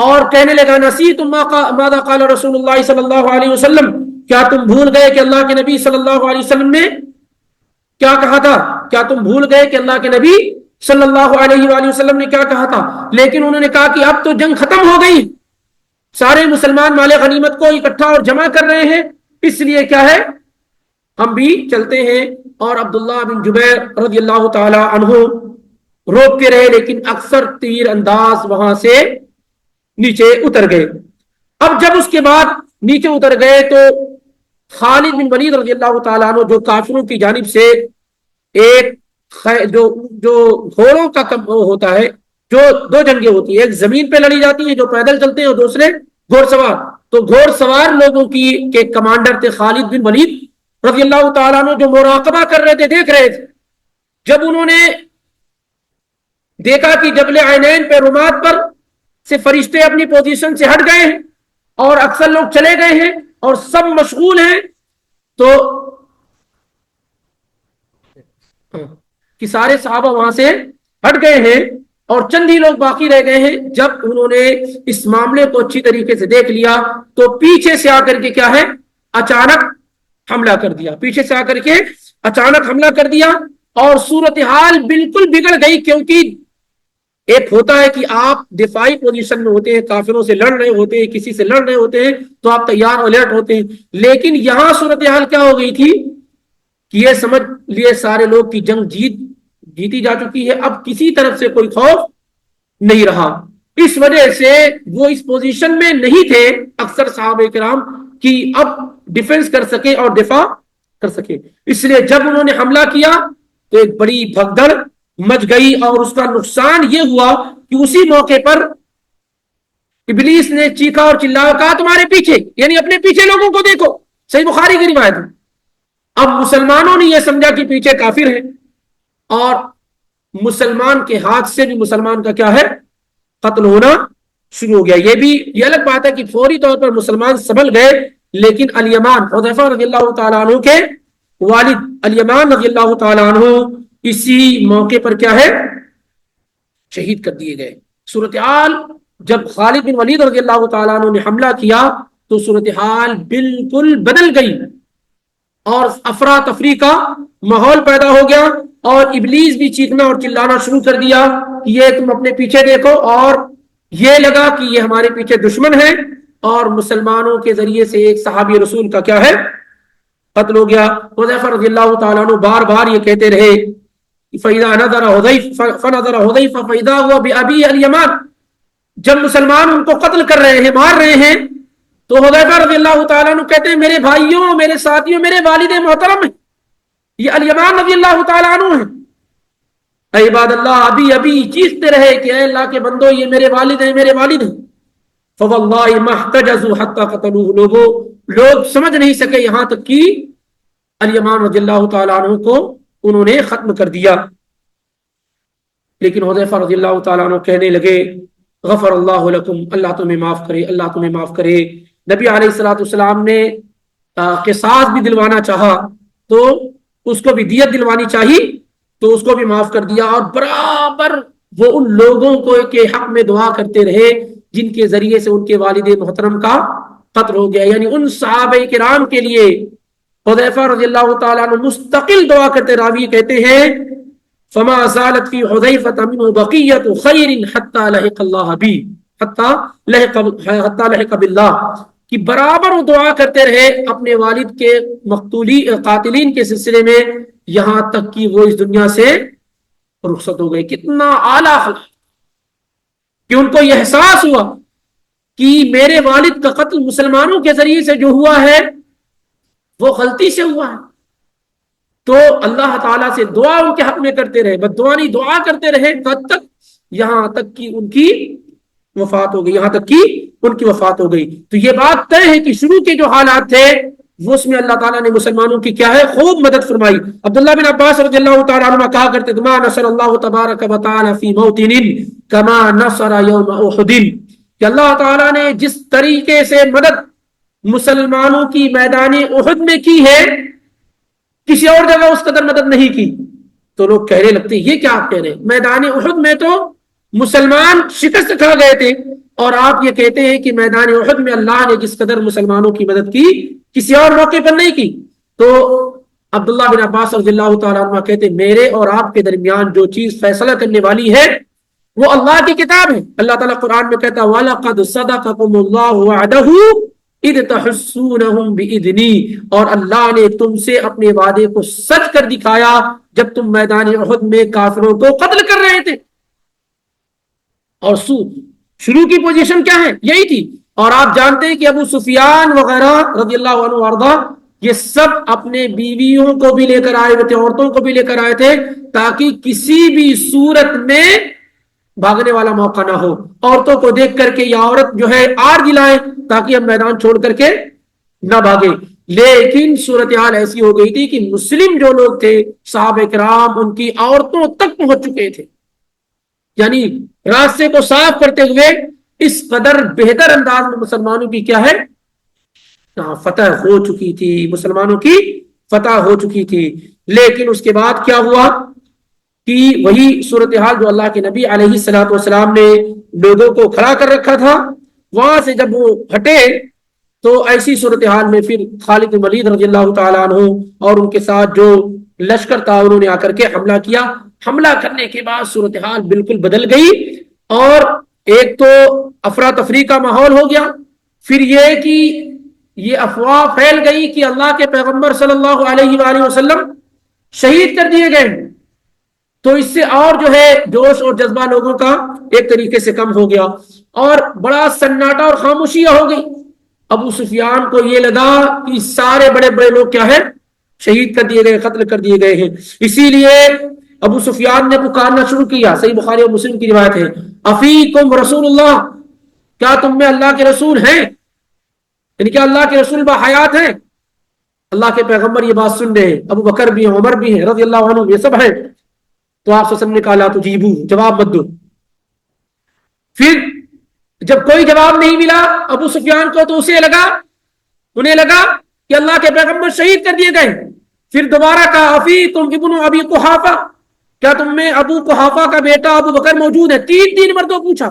اور کہنے لگا نسیتم ماذا قال رسول اللہ صلی اللہ علیہ وسلم, کیا تم بھول گئے کہ اللہ کے نبی صلی اللہ علیہ وسلم نے کیا کہا تھا؟ کیا تم بھول گئے کہ اللہ کے نبی صلی اللہ علیہ وآلہ وسلم نے کیا کہا تھا، لیکن انہوں نے کہا کہ اب تو جنگ ختم ہو گئی، سارے مسلمان مال غنیمت کو اکٹھا اور جمع کر رہے ہیں، اس لیے کیا ہے ہم بھی چلتے ہیں۔ اور عبداللہ بن جبیر رضی اللہ تعالی عنہ روکتے رہے، لیکن اکثر تیر انداز وہاں سے نیچے اتر گئے۔ اب جب اس کے بعد نیچے اتر گئے تو خالد بن ولید رضی اللہ تعالیٰ عنہ، جو کافروں کی جانب سے ایک جو گھوڑوں کا ہوتا ہے، جو دو جنگیں ہوتی ہیں، ایک زمین پہ لڑی جاتی ہے جو پیدل چلتے ہیں، اور دوسرے گھوڑ سوار، تو گھوڑ سوار لوگوں کی کے کمانڈر تھے خالد بن ولید رضی اللہ تعالیٰ عنہ، جو مراقبہ کر رہے تھے، دیکھ رہے تھے۔ جب انہوں نے دیکھا کہ جبل عینین پہ رمات پر سے فرشتے اپنی پوزیشن سے ہٹ گئے ہیں اور اکثر لوگ چلے گئے ہیں اور سب مشغول ہیں، تو کہ سارے صحابہ وہاں سے ہٹ گئے ہیں اور چند ہی لوگ باقی رہ گئے ہیں، جب انہوں نے اس معاملے کو اچھی طریقے سے دیکھ لیا تو پیچھے سے آ کر کے کیا ہے اچانک حملہ کر دیا، پیچھے سے آ کر کے اچانک حملہ کر دیا، اور صورتحال بالکل بگڑ گئی۔ کیونکہ ایک ہوتا ہے کہ آپ دفاعی پوزیشن میں ہوتے ہیں، کافروں سے لڑ رہے ہوتے ہیں، کسی سے لڑ رہے ہوتے ہیں، تو آپ تیار الرٹ ہوتے ہیں، لیکن یہاں صورتحال کیا ہو گئی تھی کہ یہ سمجھ لیے سارے لوگ کی جنگ جیتی جا چکی ہے، اب کسی طرف سے کوئی خوف نہیں رہا۔ اس وجہ سے وہ اس پوزیشن میں نہیں تھے اکثر صحابہ کرام کہ اب ڈیفنس کر سکے اور دفاع کر سکے، اس لیے جب انہوں نے حملہ کیا تو ایک بڑی بھگدڑ مچ گئی، اور اس کا نقصان یہ ہوا کہ اسی موقع پر ابلیس نے چیخا اور چلایا، کہا تمہارے پیچھے، یعنی اپنے پیچھے لوگوں کو دیکھو، صحیح بخاری کی روایت ہے۔ اب مسلمانوں نے یہ سمجھا کہ پیچھے کافر ہیں، اور مسلمان کے ہاتھ سے بھی مسلمان کا کیا ہے قتل ہونا شروع ہو گیا۔ یہ الگ بات ہے کہ فوری طور پر مسلمان سنبھل گئے، لیکن الیمان حذیفہ رضی اللہ تعالیٰ عنہ کے والد الیمان رضی اللہ تعالیٰ عنہ اسی موقع پر کیا ہے شہید کر دیے گئے۔ صورتحال جب خالد بن ولید رضی اللہ تعالیٰ عنہ نے حملہ کیا تو صورتحال بالکل بدل گئی، اور افراتفری کا ماحول پیدا ہو گیا، اور ابلیس بھی چیخنا اور چلانا شروع کر دیا کہ یہ تم اپنے پیچھے دیکھو، اور یہ لگا کہ یہ ہمارے پیچھے دشمن ہے، اور مسلمانوں کے ذریعے سے ایک صحابی رسول کا کیا ہے قتل ہو گیا۔ حذیفہ رضی اللہ تعالیٰ عنہ بار بار یہ کہتے رہے فَإِذَا نَظَرَ حُذَيْفَةُ فَإِذَا هُوَ بِأَبِيهِ الْيَمَانِ، جب مسلمان ان کو قتل کر رہے ہیں، مار رہے ہیں، تو حذیفہ رضی اللہ تعالیٰ عنہ کہتے ہیں میرے بھائیوں، میرے ساتھیوں، میرے والد محترم ہیں، یہ الیمان رضی اللہ تعالیٰ عنہ ہیں۔ اے عباد اللہ، ابھی ابھی چیختے رہے کہ اے اللہ کے بندو، یہ میرے والد ہیں، میرے والد ہیں۔ فواللہ ما احتجزوا حتی قتلوہ، لوگ سمجھ نہیں سکے یہاں تک کہ الیمان رضی اللہ تعالیٰ عنہ کو انہوں نے ختم کر دیا۔ لیکن حذیفہ رضی اللہ تعالیٰ عنہ کہنے لگے غفر اللہ لکم، اللہ تمہیں معاف کرے، اللہ تمہیں معاف کرے۔ نبی علیہ الصلوۃ والسلام نے قصاص بھی دلوانا چاہا تو اس کو بھی دیت دلوانی چاہی تو اس کو بھی معاف کر دیا، اور برابر وہ ان لوگوں کو کے حق میں دعا کرتے رہے جن کے ذریعے سے ان کے والد محترم کا قتل ہو گیا، یعنی ان صحابہ کرام کے لیے حذیفہ رضی اللہ تعالیٰ عنہ مستقل دعا کرتے۔ راوی کہتے ہیں فما زالت فی حذیفہ منہ بقیۃ خیر حتی لحق اللہ بی، حتی لحق باللہ، کہ برابر وہ دعا کرتے رہے اپنے والد کے قاتلین کے سلسلے میں، یہاں تک کہ وہ اس دنیا سے رخصت ہو گئے۔ کتنا اعلیٰ کہ ان کو یہ احساس ہوا کہ میرے والد کا قتل مسلمانوں کے ذریعے سے جو ہوا ہے وہ غلطی سے ہوا ہے، تو اللہ تعالیٰ سے دعا ان کے حق میں کرتے رہے، بس دعا نہیں، دعا کرتے رہے کب تک، یہاں تک کہ ان کی وفات ہو گئی، یہاں تک کہ ان کی وفات ہو گئی۔ تو یہ بات طے ہے کہ شروع کے جو حالات تھے وہ اس میں اللہ تعالیٰ نے مسلمانوں کی کیا ہے خوب مدد فرمائی۔ عبداللہ بن عباس رضی اللہ تعالیٰ عنہ کہا کرتے ما نصر اللہ تبارک و تعالیٰ فی موطن کما نصر یوم احد، کہ اللہ تعالیٰ نے جس طریقے سے مدد مسلمانوں کی میدان احد میں کی ہے کسی اور جگہ اس قدر مدد نہیں کی۔ تو لوگ کہنے لگتے یہ کیا آپ کہہ رہے ہیں، میدان احد میں تو مسلمان شکست کھا گئے تھے، اور آپ یہ کہتے ہیں کہ میدان احد میں اللہ نے جس قدر مسلمانوں کی مدد کی کسی اور موقع پر نہیں کی۔ تو عبداللہ بن عباس رضی اللہ تعالیٰ عنہ کہتے میرے اور آپ کے درمیان جو چیز فیصلہ کرنے والی ہے وہ اللہ کی کتاب ہے. اللہ تعالیٰ قرآن میں کہتا وَلَقَدْ صَدَقَكُمُ اللَّهُ وَعْدَهُ اِذْ تَحُسُّونَهُمْ بِإِذْنِي، اور اللہ نے تم سے اپنے وعدے کو سچ کر دکھایا جب تم میدان احد میں کافروں کو قتل کر رہے تھے. اور شروع کی پوزیشن کیا ہے؟ یہی تھی. اور آپ جانتے ہیں کہ ابو سفیان وغیرہ رضی اللہ عنہ وارضا یہ سب اپنے بیویوں کو بھی لے کر آئے ہوئے تھے، عورتوں کو بھی لے کر آئے تھے، تاکہ کسی بھی صورت میں بھاگنے والا موقع نہ ہو. عورتوں کو دیکھ کر کے یا عورت جو ہے آر دلائیں تاکہ ہم میدان چھوڑ کر کے نہ بھاگے. لیکن صورتحال ایسی ہو گئی تھی کہ مسلم جو لوگ تھے صحابہ کرام ان کی عورتوں تک پہنچ چکے تھے، یعنی راستے کو صاف کرتے ہوئے اس قدر بہتر انداز میں مسلمانوں کی کیا ہے فتح ہو چکی تھی، مسلمانوں کی فتح ہو چکی تھی. لیکن اس کے بعد کیا ہوا کہ وہی صورتحال جو اللہ کے نبی علیہ الصلوۃ والسلام نے لوگوں کو کھڑا کر رکھا تھا، وہاں سے جب وہ ہٹے تو ایسی صورتحال میں پھر خالد بن ولید رضی اللہ تعالیٰ عنہ اور ان کے ساتھ جو لشکر تھا انہوں نے آ کر کے حملہ کیا. حملہ کرنے کے بعد صورتحال بالکل بدل گئی، اور ایک تو افراتفری کا ماحول ہو گیا، پھر یہ کہ یہ افواہ پھیل گئی کہ اللہ کے پیغمبر صلی اللہ علیہ وآلہ وسلم شہید کر دیے گئے. تو اس سے اور جو ہے جوش اور جذبہ لوگوں کا ایک طریقے سے کم ہو گیا اور بڑا سناٹا اور خاموشی ہو گئی. ابو سفیان کو یہ لگا کہ سارے بڑے بڑے لوگ کیا ہے شہید کر دیے گئے، قتل کر دیے گئے ہیں. اسی لیے ابو سفیان نے پکارنا شروع کیا. صحیح بخاری اور مسلم کی روایت ہے افیکم رسول اللہ، کیا تم میں اللہ کے رسول ہیں، یعنی کہ اللہ کے رسول باحیات ہیں. اللہ کے پیغمبر یہ بات سن رہے ہیں، ابو بکر بھی ہیں، عمر بھی ہیں رضی اللہ عنہ، یہ سب ہیں. تو آپ صلی اللہ علیہ وسلم نے کہا لا تجیبو، جواب مت دو. پھر جب کوئی جواب نہیں ملا ابو سفیان کو تو انہیں لگا کہ اللہ کے پیغمبر شہید کر دیے گئے. پھر دوبارہ کہا افیکم ابن ابی قحافہ، کیا تم میں ابو قحافہ کا بیٹا ابو بکر موجود ہے. تین مرتبہ پوچھا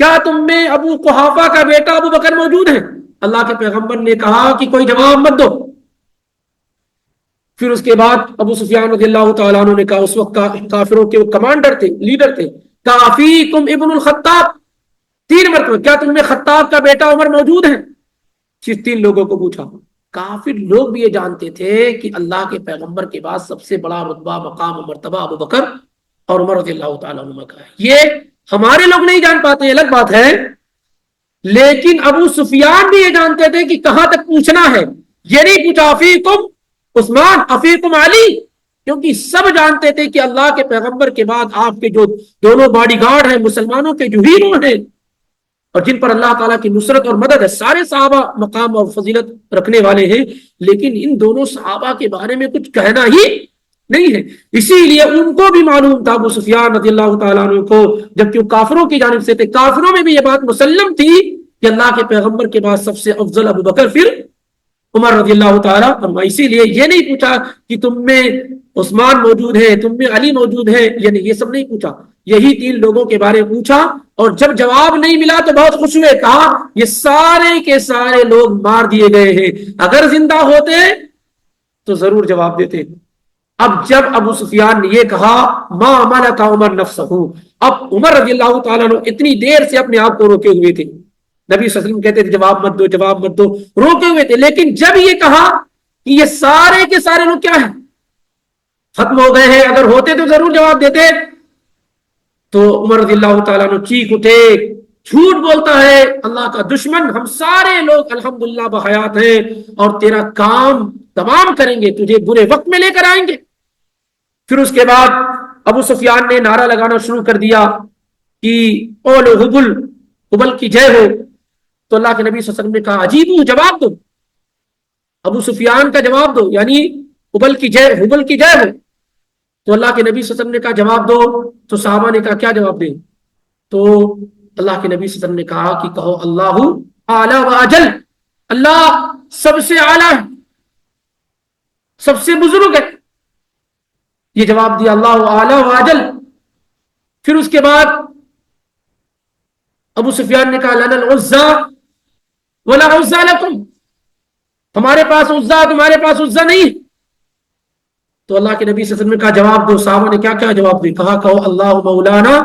کیا تم میں ابو قحافہ کا بیٹا ابو بکر موجود ہے. اللہ کے پیغمبر نے کہا کہ کوئی جواب مت دو. پھر اس کے بعد ابو سفیان رضی اللہ تعالیٰ عنہ نے کہا، اس وقت کافروں کے وہ کمانڈر تھے، لیڈر تھے، کہا فیکم ابن الخطاب، 3 مرتبہ کیا تم میں خطاب کا بیٹا عمر موجود ہے. صرف 3 لوگوں کو پوچھا. کافر لوگ بھی یہ جانتے تھے کہ اللہ کے پیغمبر کے بعد سب سے بڑا رتبہ مقام و مرتبہ ابو بکر اور عمر رضی اللہ تعالیٰ عنہ کا ہے. یہ ہمارے لوگ نہیں جان پاتے، الگ بات ہے، لیکن ابو سفیان بھی یہ جانتے تھے کہ کہاں تک پوچھنا ہے. یہ نہیں پوچھا افیکم عثمان افیکم علی، کیونکہ سب جانتے تھے کہ اللہ کے پیغمبر کے بعد آپ کے جو دونوں باڈی گارڈ ہیں، مسلمانوں کے جو ہیرو ہیں اور جن پر اللہ تعالیٰ کی نصرت اور مدد ہے، سارے صحابہ مقام اور فضیلت رکھنے والے ہیں، لیکن ان دونوں صحابہ کے بارے میں کچھ کہنا ہی نہیں ہے. اسی لیے ان کو بھی معلوم تھا ابو سفیان رضی اللہ تعالیٰ عنہ کو، جبکہ وہ کافروں کی جانب سے تھے، کافروں میں بھی یہ بات مسلم تھی کہ اللہ کے پیغمبر کے بعد سب سے افضل ابو بکر پھر عمر رضی اللہ تعالیٰ عنہ. اسی لیے یہ نہیں پوچھا کہ تم میں عثمان موجود ہے، تم میں علی موجود ہے، یعنی یہ سب نہیں پوچھا. یہی 3 لوگوں کے بارے میں پوچھا، اور جب جواب نہیں ملا تو بہت خوش ہوئے، کہا یہ سارے کے سارے لوگ مار دیے گئے ہیں، اگر زندہ ہوتے تو ضرور جواب دیتے. اب جب ابو سفیان نے یہ کہا ما ملک عمر نفسہ، اب عمر رضی اللہ تعالیٰ عنہ اتنی دیر سے اپنے آپ کو روکے ہوئے تھے. نبی صلی اللہ علیہ وسلم کہتے تھے جواب مت دو، جواب مت دو، روکے ہوئے تھے. لیکن جب یہ کہا کہ یہ سارے کے سارے لوگ کیا ہیں ختم ہو گئے ہیں، اگر ہوتے تو ضرور جواب دیتے، تو عمر رضی اللہ تعالیٰ عنہ چیخ اٹھے جھوٹ بولتا ہے اللہ کا دشمن، ہم سارے لوگ الحمدللہ بحیات ہیں اور تیرا کام تمام کریں گے، تجھے برے وقت میں لے کر آئیں گے. پھر اس کے بعد ابو سفیان نے نعرہ لگانا شروع کر دیا کہ اولو حبل، حبل کی جے ہو. تو اللہ کے نبی صلی اللہ علیہ وسلم نے کہا عجیب، جواب دو، ابو سفیان کا جواب دو، یعنی حبل کی جے ہو. تو اللہ کے نبی صلی اللہ علیہ وسلم نے کہا جواب دو. تو صحابہ نے کہا کیا جواب دیں؟ تو اللہ کے نبی صلی اللہ علیہ وسلم نے کہا کہ کہو اللہ اعلی و اجل، اللہ سب سے اعلیٰ ہے، سب سے بزرگ ہے. یہ جواب دیا اللہ اعلی و اجل. پھر اس کے بعد ابو سفیان نے کہا لنا العزا ولا عزا لکم، ہمارے پاس عزا تمہارے پاس عزا نہیں. تو اللہ کے نبی صلی اللہ علیہ وسلم نے کہا جواب دو. صحابہ نے کیا کیا جواب دیا؟ کہا کہو اللہ مولانا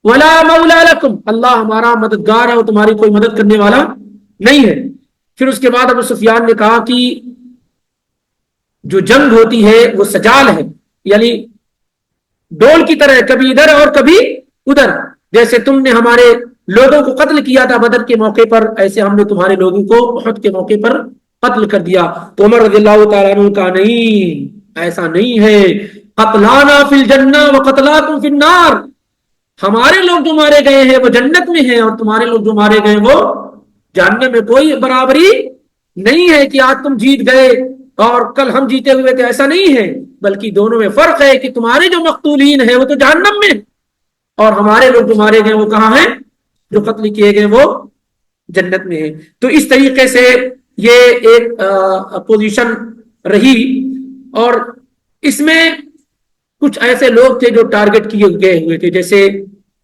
ولا مولا لکم، اللہ ہمارا مددگار ہے اور تمہاری کوئی مدد کرنے والا نہیں ہے. پھر اس کے بعد ابو سفیان نے کہا کہ جو جنگ ہوتی ہے وہ سجال ہے، یعنی ڈول کی طرح، کبھی ادھر اور کبھی ادھر. جیسے تم نے ہمارے لوگوں کو قتل کیا تھا بدر کے موقع پر، ایسے ہم نے تمہارے لوگوں کو احد کے موقع پر قتل کر دیا. تو عمر رضی اللہ تعالیٰ عنہ کا نہیں، ایسا نہیں ہے. قتلانا فی الجنہ و قتلاکم فی النار، ہمارے لوگ جو مارے گئے ہیں وہ جنت میں ہیں اور تمہارے لوگ جو مارے گئے وہ جہنم میں. کوئی برابری نہیں ہے کہ آج تم جیت گئے اور کل ہم جیتے ہوئے تھے، ایسا نہیں ہے. بلکہ دونوں میں فرق ہے کہ تمہارے جو مقتولین ہیں وہ تو جہنم میں، اور ہمارے لوگ جو مارے گئے وہ کہاں ہیں؟ جو قتل کیے گئے وہ جنت میں ہیں. تو اس طریقے سے یہ ایک پوزیشن رہی. اور اس میں کچھ ایسے لوگ تھے جو ٹارگٹ کیے گئے ہوئے تھے، جیسے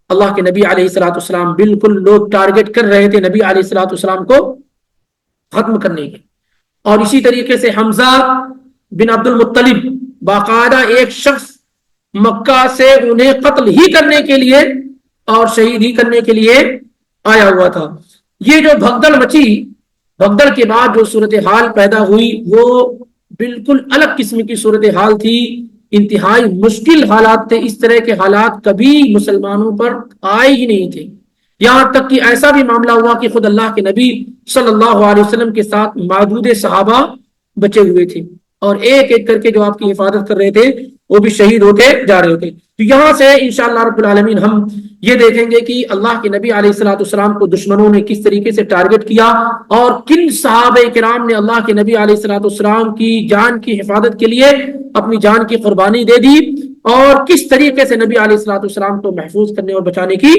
اللہ کے نبی علیہ الصلوۃ والسلام، بالکل لوگ ٹارگٹ کر رہے تھے نبی علیہ الصلوۃ والسلام کو ختم کرنے کے. اور اسی طریقے سے حمزہ بن عبد المطلب، باقاعدہ ایک شخص مکہ سے انہیں قتل ہی کرنے کے لیے اور شہید ہی کرنے کے لیے آیا ہوا تھا. یہ جو بھگدڑ مچی، بھگدڑ کے بعد جو صورتحال پیدا ہوئی وہ بالکل الگ قسم کی صورتحال تھی، انتہائی مشکل حالات تھے. اس طرح کے حالات کبھی مسلمانوں پر آئے ہی نہیں تھے. یہاں تک کہ ایسا بھی معاملہ ہوا کہ خود اللہ کے نبی صلی اللہ علیہ وسلم کے ساتھ موجود صحابہ بچے ہوئے تھے، اور ایک ایک کر کے جو آپ کی حفاظت کر رہے تھے وہ بھی شہید ہوتے جا رہے تھے. تو یہاں سے انشاءاللہ رب العالمین ہم یہ دیکھیں گے کہ اللہ کے نبی علیہ الصلوۃ والسلام کو دشمنوں نے کس طریقے سے ٹارگٹ کیا، اور کن صحابہ کرام نے اللہ کے نبی علیہ الصلوۃ والسلام کی جان کی حفاظت کے لیے اپنی جان کی قربانی دے دی، اور کس طریقے سے نبی علیہ الصلوۃ والسلام کو محفوظ کرنے اور بچانے کی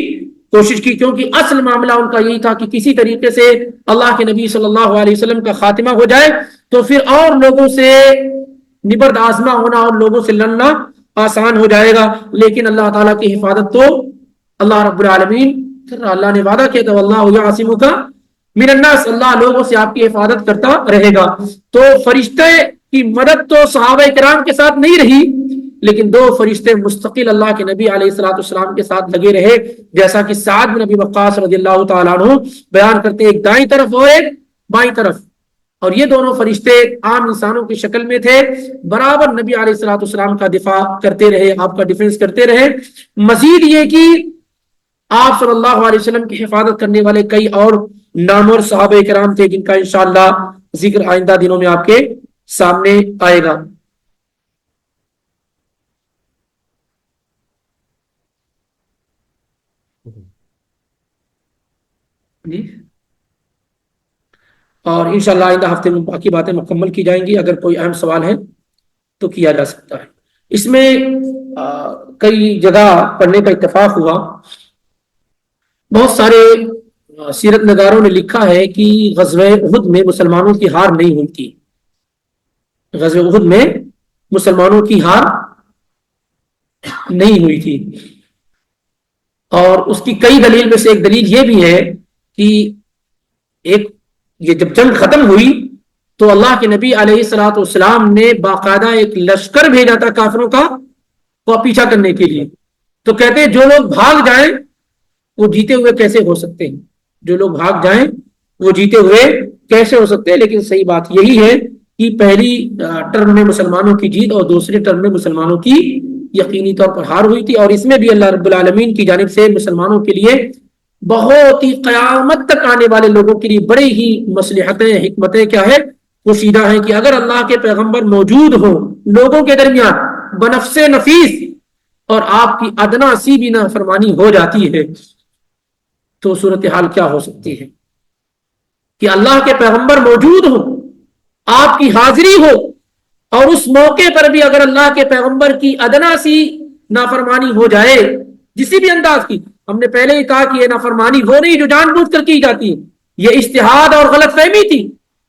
کوشش کی. کیونکہ اصل معاملہ ان کا یہی تھا کہ کسی طریقے سے اللہ کے نبی صلی اللہ علیہ وسلم کا خاتمہ ہو جائے تو پھر اور لوگوں سے نبرد آزما ہونا اور لوگوں سے لڑنا آسان ہو جائے گا. لیکن اللہ تعالیٰ کی حفاظت تو اللہ رب العالمین کر رہا. اللہ نے وعدہ کیا تھا واللہ یعصمک من الناس، اللہ لوگوں سے آپ کی حفاظت کرتا رہے گا. تو فرشتے کی مدد تو صحابہ کرام کے ساتھ نہیں رہی، لیکن دو فرشتے مستقل اللہ کے نبی علیہ الصلوۃ والسلام کے ساتھ لگے رہے، جیسا کہ سعد بن ابی وقاص رضی اللہ تعالیٰ عنہ بیان کرتے، ایک دائیں طرف اور ایک بائیں طرف. اور یہ دونوں فرشتے عام انسانوں کی شکل میں تھے، برابر نبی علیہ الصلوۃ والسلام کا دفاع کرتے رہے، آپ کا ڈیفنس کرتے رہے. مزید یہ کہ آپ صلی اللہ علیہ وسلم کی حفاظت کرنے والے کئی اور نامور صحابہ کرام تھے جن کا انشاءاللہ ذکر آئندہ دنوں میں آپ کے سامنے آئے گا. اور انشاءاللہ آئندہ ہفتے میں باقی باتیں مکمل کی جائیں گی. اگر کوئی اہم سوال ہے تو کیا جا سکتا ہے. اس میں کئی جگہ پڑھنے کا اتفاق ہوا. بہت سارے سیرت نگاروں نے لکھا ہے کہ غزوہ احد میں مسلمانوں کی ہار نہیں ہوئی تھی. غزوہ احد میں مسلمانوں کی ہار نہیں ہوئی تھی، اور اس کی کئی دلیل میں سے ایک دلیل یہ بھی ہے کہ یہ جب جنگ ختم ہوئی تو اللہ کے نبی علیہ الصلوۃ والسلام نے باقاعدہ ایک لشکر بھیجا تھا کافروں کا وہ پیچھا کرنے کے لیے. تو کہتے ہیں جو لوگ بھاگ جائیں وہ جیتے ہوئے کیسے ہو سکتے ہیں، جو لوگ بھاگ جائیں وہ جیتے ہوئے کیسے ہو سکتے ہیں. لیکن صحیح بات یہی ہے کہ پہلی ٹرم میں مسلمانوں کی جیت اور دوسری ٹرم میں مسلمانوں کی یقینی طور پر ہار ہوئی تھی. اور اس میں بھی اللہ رب العالمین کی جانب سے مسلمانوں کے لیے بہت ہی قیامت تک آنے والے لوگوں کے لیے بڑی ہی مصلحتیں، حکمتیں کیا ہے پوشیدہ ہیں کہ اگر اللہ کے پیغمبر موجود ہوں لوگوں کے درمیان بنفس نفیس اور آپ کی ادنا سی بھی نافرمانی ہو جاتی ہے تو صورتحال کیا ہو سکتی ہے. کہ اللہ کے پیغمبر موجود ہوں، آپ کی حاضری ہو، اور اس موقع پر بھی اگر اللہ کے پیغمبر کی ادنا سی نافرمانی ہو جائے کسی بھی انداز کی. ہم نے پہلے ہی کہا کہ یہ نافرمانی وہ نہیں جو جان بوجھ کر کی جاتی ہے، یہ اجتہاد اور غلط فہمی تھی،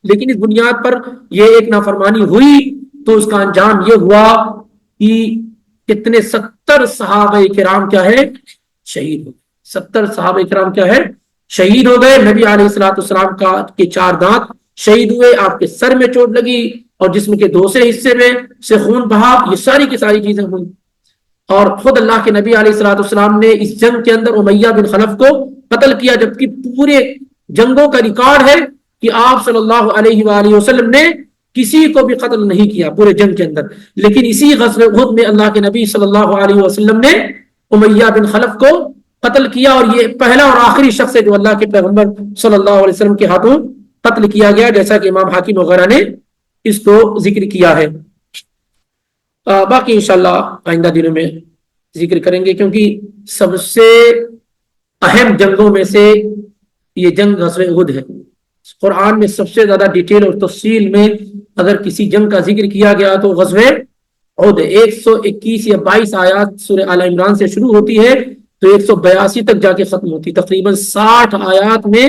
لیکن اس بنیاد پر یہ ایک نافرمانی ہوئی تو اس کا انجام یہ ہوا کہ کتنے 70 صحابہ کرام کیا ہے شہید ہو گئے. 70 صحابہ کرام کیا ہے شہید ہو گئے. نبی علیہ الصلوۃ والسلام کے 4 دانت شہید ہوئے، آپ کے سر میں چوٹ لگی، اور جسم کے دوسرے حصے میں سے خون بہا، یہ ساری کی ساری چیزیں ہوئی. اور خود اللہ کے نبی علیہ الصلوۃ والسلام نے اس جنگ کے اندر امیہ بن خلف کو قتل کیا، جبکہ پورے جنگوں کا ریکارڈ ہے کہ آپ صلی اللہ علیہ وآلہ وسلم نے کسی کو بھی قتل نہیں کیا پورے جنگ کے اندر. لیکن اسی غزوہ احد میں اللہ کے نبی صلی اللہ علیہ وسلم نے امیہ بن خلف کو قتل کیا، اور یہ پہلا اور آخری شخص ہے جو اللہ کے پیغمبر صلی اللہ علیہ وسلم کے ہاتھوں قتل کیا گیا، جیسا کہ امام حاکم وغیرہ نے اس کو ذکر کیا ہے. باقی انشاءاللہ آئندہ دنوں میں ذکر کریں گے، کیونکہ سب سے اہم جنگوں میں سے یہ جنگ غزوہ احد ہے. قرآن میں سب سے زیادہ ڈیٹیل اور تفصیل میں اگر کسی جنگ کا ذکر کیا گیا تو غزوہ احد. 121 یا 22 آیات سورہ آل عمران سے شروع ہوتی ہے تو 182 تک جا کے ختم ہوتی. تقریباً 60 آیات میں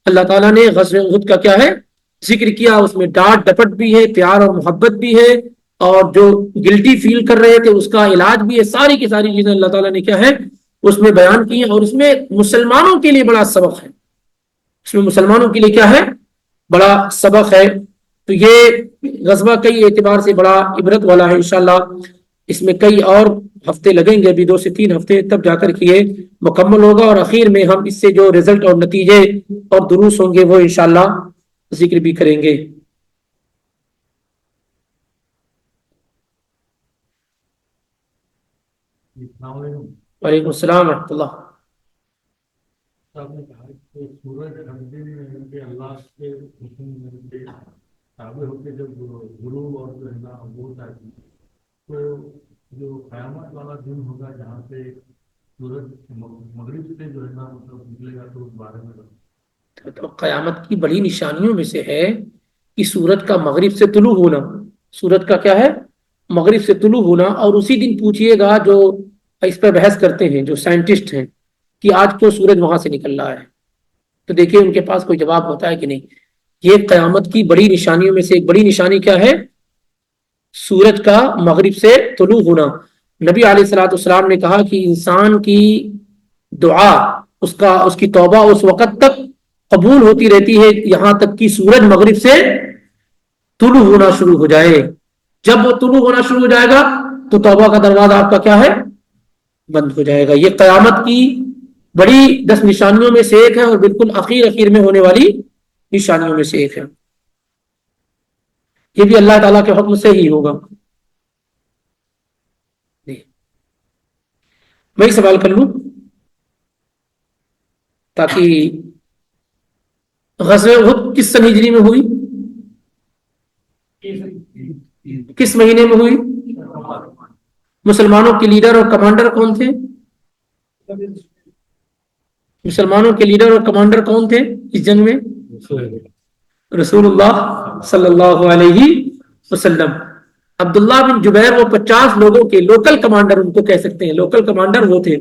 اللہ تعالیٰ نے غزوہ احد کا کیا ہے ذکر کیا. اس میں ڈانٹ ڈپٹ بھی ہے، پیار اور محبت بھی ہے، اور جو گلٹی فیل کر رہے تھے اس کا علاج بھی ہے. ساری کی ساری چیزیں اللہ تعالیٰ نے کیا ہے اس میں بیان کی ہیں، اور اس میں مسلمانوں کے لیے بڑا سبق ہے. اس میں مسلمانوں کے لیے کیا ہے بڑا سبق ہے. تو یہ غزوہ کئی اعتبار سے بڑا عبرت والا ہے. انشاءاللہ اس میں کئی اور ہفتے لگیں گے، ابھی 2 سے 3 ہفتے، تب جا کر کے یہ مکمل ہوگا، اور اخیر میں ہم اس سے جو رزلٹ اور نتیجے اور دروس ہوں گے وہ انشاءاللہ ذکر بھی کریں گے. وعلیکم السلام ورحمۃ اللہ. آپ نے کہا کہ سورج ہر دن کے اللہ کے حکم کے تابع ہو کے جب غروب اور جو ہے نا وہ آتی تو جو قیامت والا دن ہوگا جہاں پہ سورج مغرب سے جو ہے نا مطلب نکلے گا، تو اس بارے میں تو قیامت کی بڑی نشانیوں میں سے ہے کہ سورج کا مغرب سے طلوع ہونا. سورج کا کیا ہے مغرب سے طلوع ہونا. اور اسی دن پوچھئے گا جو اس پہ بحث کرتے ہیں، جو سائنٹسٹ ہیں، کہ آج کیوں سورج وہاں سے نکل رہا ہے، تو دیکھیے ان کے پاس کوئی جواب ہوتا ہے کہ نہیں. یہ قیامت کی بڑی نشانیوں میں سے ایک بڑی نشانی کیا ہے سورج کا مغرب سے طلوع ہونا. نبی علیہ الصلوۃ والسلام نے کہا کہ انسان کی دعا اس کی توبہ اس وقت تک قبول ہوتی رہتی ہے یہاں تک کہ سورج مغرب سے طلوع ہونا شروع ہو جائے. جب وہ طلوع ہونا شروع ہو جائے گا تو توبہ کا دروازہ آپ کا کیا ہے بند ہو جائے گا. یہ قیامت کی بڑی 10 نشانیوں میں سے ایک ہے، اور بالکل اخیر میں ہونے والی نشانیوں میں سے ایک ہے. یہ بھی اللہ تعالیٰ کے حکم سے ہی ہوگا. میں ایک سوال کر لوں تاکہ غزوہ احد کس سن ہجری میں ہوئی، کس مہینے میں ہوئی، مسلمانوں کے لیڈر اور کمانڈر کون تھے، مسلمانوں کے لیڈر اور کمانڈر کون تھے اس جنگ میں؟ رسول اللہ صلی اللہ علیہ وسلم. عبداللہ بن جبیر وہ 50 لوگوں کے لوکل کمانڈر ان کو کہہ سکتے ہیں، لوکل کمانڈر وہ تھے.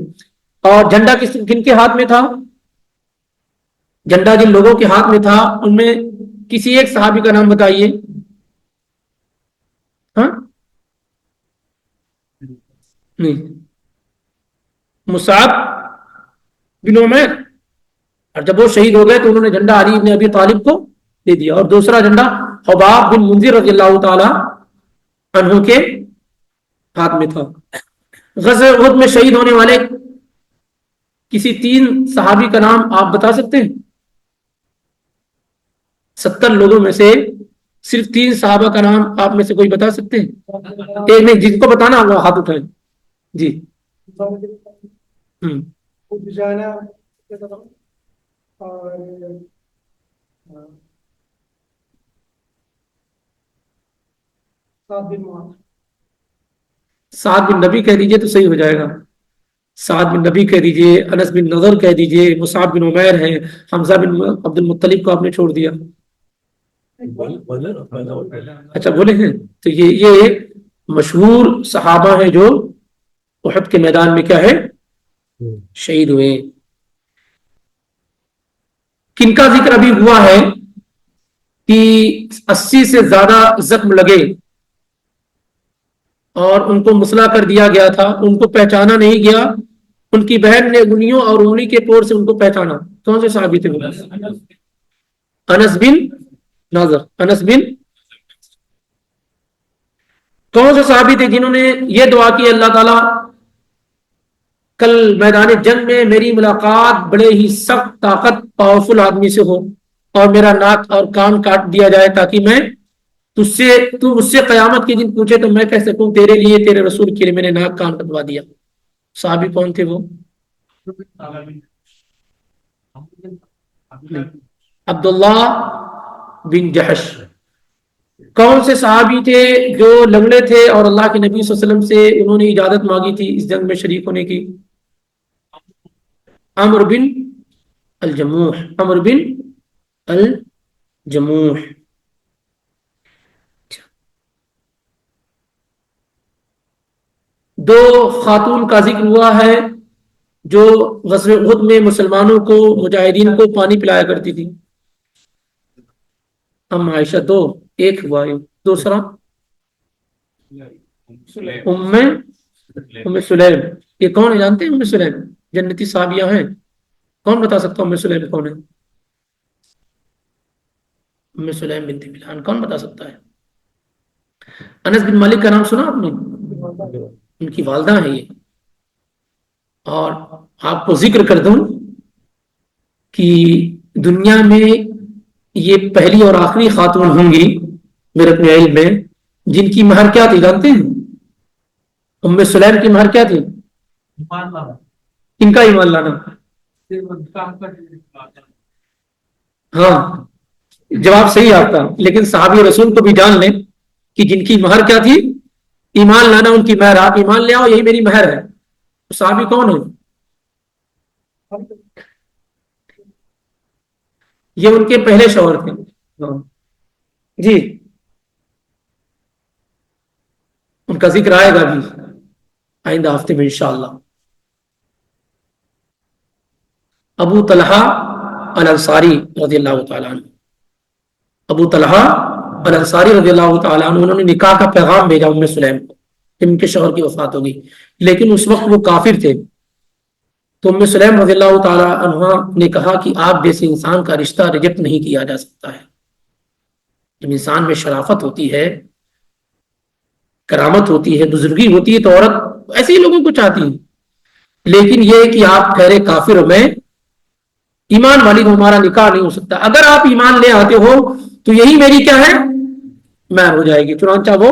اور جھنڈا کن کے ہاتھ میں تھا؟ جھنڈا جن لوگوں کے ہاتھ میں تھا ان میں کسی ایک صحابی کا نام بتائیے. ہاں نہیں، مصعب بن عمیر. اور جب وہ شہید ہو گئے تو انہوں نے جھنڈا علی بن ابی طالب کو دے دیا، اور دوسرا جھنڈا حباب بن منذر رضی اللہ تعالی عنہ کے ہاتھ میں تھا. غزوہ احد میں شہید ہونے والے کسی 3 صحابی کا نام آپ بتا سکتے ہیں؟ 70 لوگوں میں سے صرف 3 صحابہ کا نام آپ میں سے کوئی بتا سکتے ہیں؟ ایک نہیں، جن کو بتانا وہ ہاتھ اٹھائیں. جی سعد بن نبی کہہ دیجئے تو صحیح ہو جائے گا. سعد بن نبی کہہ دیجئے، انس بن نضر کہہ دیجئے، مصعب بن عمیر ہے، حمزہ بن عبد المطلب کو آپ نے چھوڑ دیا. اچھا بولے ہیں تو یہ مشہور صحابہ ہیں جو احد کے میدان میں کیا ہے شہید ہوئے. کن کا ذکر ابھی ہوا ہے کہ 80 سے زیادہ زخم لگے اور ان کو مسلح کر دیا گیا تھا، ان کو پہچانا نہیں گیا، ان کی بہن نے انگلیوں اور انگلی کے پور سے ان کو پہچانا. کون سے صحابی تھے؟ انس بن ناظر، انس بن کون سے صحابی تھے جنہوں نے یہ دعا کی اللہ تعالیٰ کل میدان جنگ میں میری ملاقات بڑے ہی سخت طاقت پاورفل آدمی سے ہو اور میرا ناک اور کان کاٹ دیا جائے تاکہ میں تو مجھ سے قیامت کے دن پوچھے تو میں کہہ سکوں تیرے لیے تیرے رسول کے لیے میں نے ناک کان کٹوا دیا. صحابی کون تھے وہ؟ عبداللہ بن جحش. کون سے صحابی تھے جو لنگڑے تھے اور اللہ کے نبی صلی اللہ علیہ وسلم سے انہوں نے اجازت مانگی تھی اس جنگ میں شریک ہونے کی؟ عمرو بن الجموح. عمرو بن الجموح. دو خاتون کا ذکر ہوا ہے جو غزوہ احد میں مسلمانوں کو مجاہدین کو پانی پلایا کرتی تھی. ام عائشہ دو، ایک ہوا ہے. دوسرا ام سلیم. یہ کون ہے جانتے ہیں؟ ام سلیم جنتی صحابیہ ہیں. کون بتا سکتا ام سلیم کون ہے؟ ام سلیم بنت ملحان. کون بتا سکتا ہے؟ انس بن مالک کا نام سنا آپ نے؟ ان کی والدہ ہے یہ. اور آپ کو ذکر کر دوں کہ دنیا میں یہ پہلی اور آخری خاتون ہوں گی میرے اپنے علم میں جن کی مہر کیا تھی جانتے ہیں؟ ام سلیم کی مہر کیا تھی؟ ان کا ایمان لانا. ہاں جواب صحیح آتا، لیکن صحابی رسول کو بھی جان لیں کہ جن کی مہر کیا تھی؟ ایمان لانا. ان کی مہر آپ ایمان لے آؤ یہی میری مہر ہے. صحابی کون ہے؟ یہ ان کے پہلے شوہر تھے. جی ان کا ذکر آئے گا بھی آئندہ ہفتے میں انشاءاللہ. ابو طلحہ الانصاری رضی اللہ تعالیٰ عنہ. ابو طلحہ الانصاری رضی اللہ تعالیٰ عنہ انہوں نے نکاح کا پیغام بھیجا ام سلیم کو. ان کے شوہر کی وفات ہو گئی لیکن اس وقت وہ کافر تھے. تو ام سلیم رضی اللہ تعالیٰ عنہ نے کہا کہ آپ جیسے انسان کا رشتہ ریجیکٹ نہیں کیا جا سکتا ہے. جب انسان میں شرافت ہوتی ہے، کرامت ہوتی ہے، بزرگی ہوتی ہے تو عورت ایسے ہی لوگوں کو چاہتی ہے. لیکن یہ کہ آپ ٹھہرے کافر میں ایمان والی تو ہمارا نکاح نہیں ہو سکتا. اگر آپ ایمان لے آتے ہو تو یہی میری کیا ہے مہر ہو جائے گی. چنانچہ وہ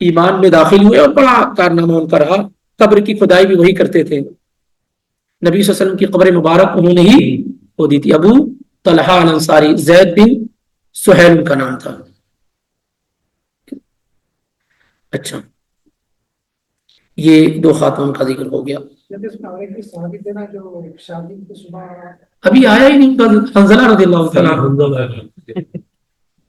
ایمان میں داخل ہوئے اور بڑا کارنامہ ان کا رہا. قبر کی کھدائی بھی وہی کرتے تھے. نبی صلی اللہ علیہ وسلم کی قبر مبارک انہوں نے ہی کھودی تھی. ابو طلحہ الانصاری. زید بن سہیل ان کا نام تھا. اچھا یہ دو خاتون کا ذکر ہو گیا. ابھی آیا ہی نہیں حنظلہ رضی اللہ تعالیٰ.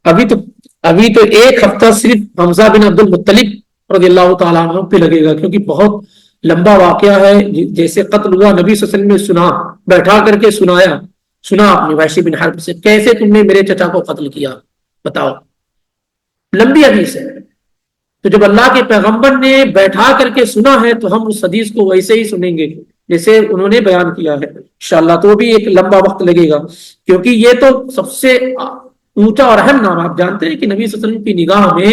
ابھی تو ایک ہفتہ صرف حمزہ بن عبد المطلب رضی اللہ تعالیٰ عنہ پہ لگے گا کیونکہ بہت لمبا واقعہ ہے. جیسے قتل ہوا نبی صلی اللہ علیہ وسلم نے سنا، بیٹھا کر کے سنا آپ نے وحشی بن حرب سے کیسے تم نے میرے چچا کو قتل کیا بتاؤ. لمبی حدیث ہے. تو جب اللہ کے پیغمبر نے بیٹھا کر کے سنا ہے تو ہم اس حدیث کو ویسے ہی سنیں گے جیسے انہوں نے بیان کیا ہے انشاءاللہ. تو بھی ایک لمبا وقت لگے گا کیونکہ یہ تو سب سے اونچا اور اہم نام. آپ جانتے ہیں کہ نبی صلی اللہ علیہ وسلم کی نگاہ میں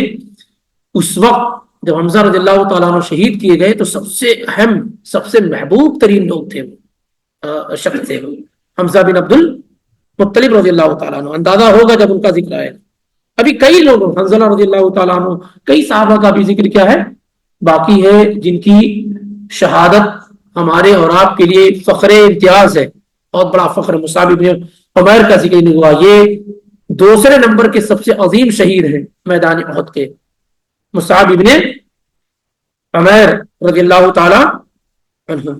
اس وقت جب حمزہ رضی اللہ تعالیٰ عنہ شہید کیے گئے تو سب سے اہم، سب سے محبوب ترین لوگ تھے، شخص تھے حمزہ بن عبد المطلب رضی اللہ تعالیٰ عنہ. اندازہ ہوگا جب ان کا ذکر آئے. ابھی کئی لوگ حنظلہ رضی اللہ تعالیٰ عنہ، کئی صحابہ کا بھی ذکر کیا ہے باقی ہے جن کی شہادت ہمارے اور آپ کے لیے فخر امتیاز ہے. بہت بڑا فخر. مصعب بن عمیر کا ذکر نہیں ہوا. یہ دوسرے نمبر کے سب سے عظیم شہید ہیں میدان احد کے. مصعب بن عمیر رضی اللہ تعالیٰ عنہ.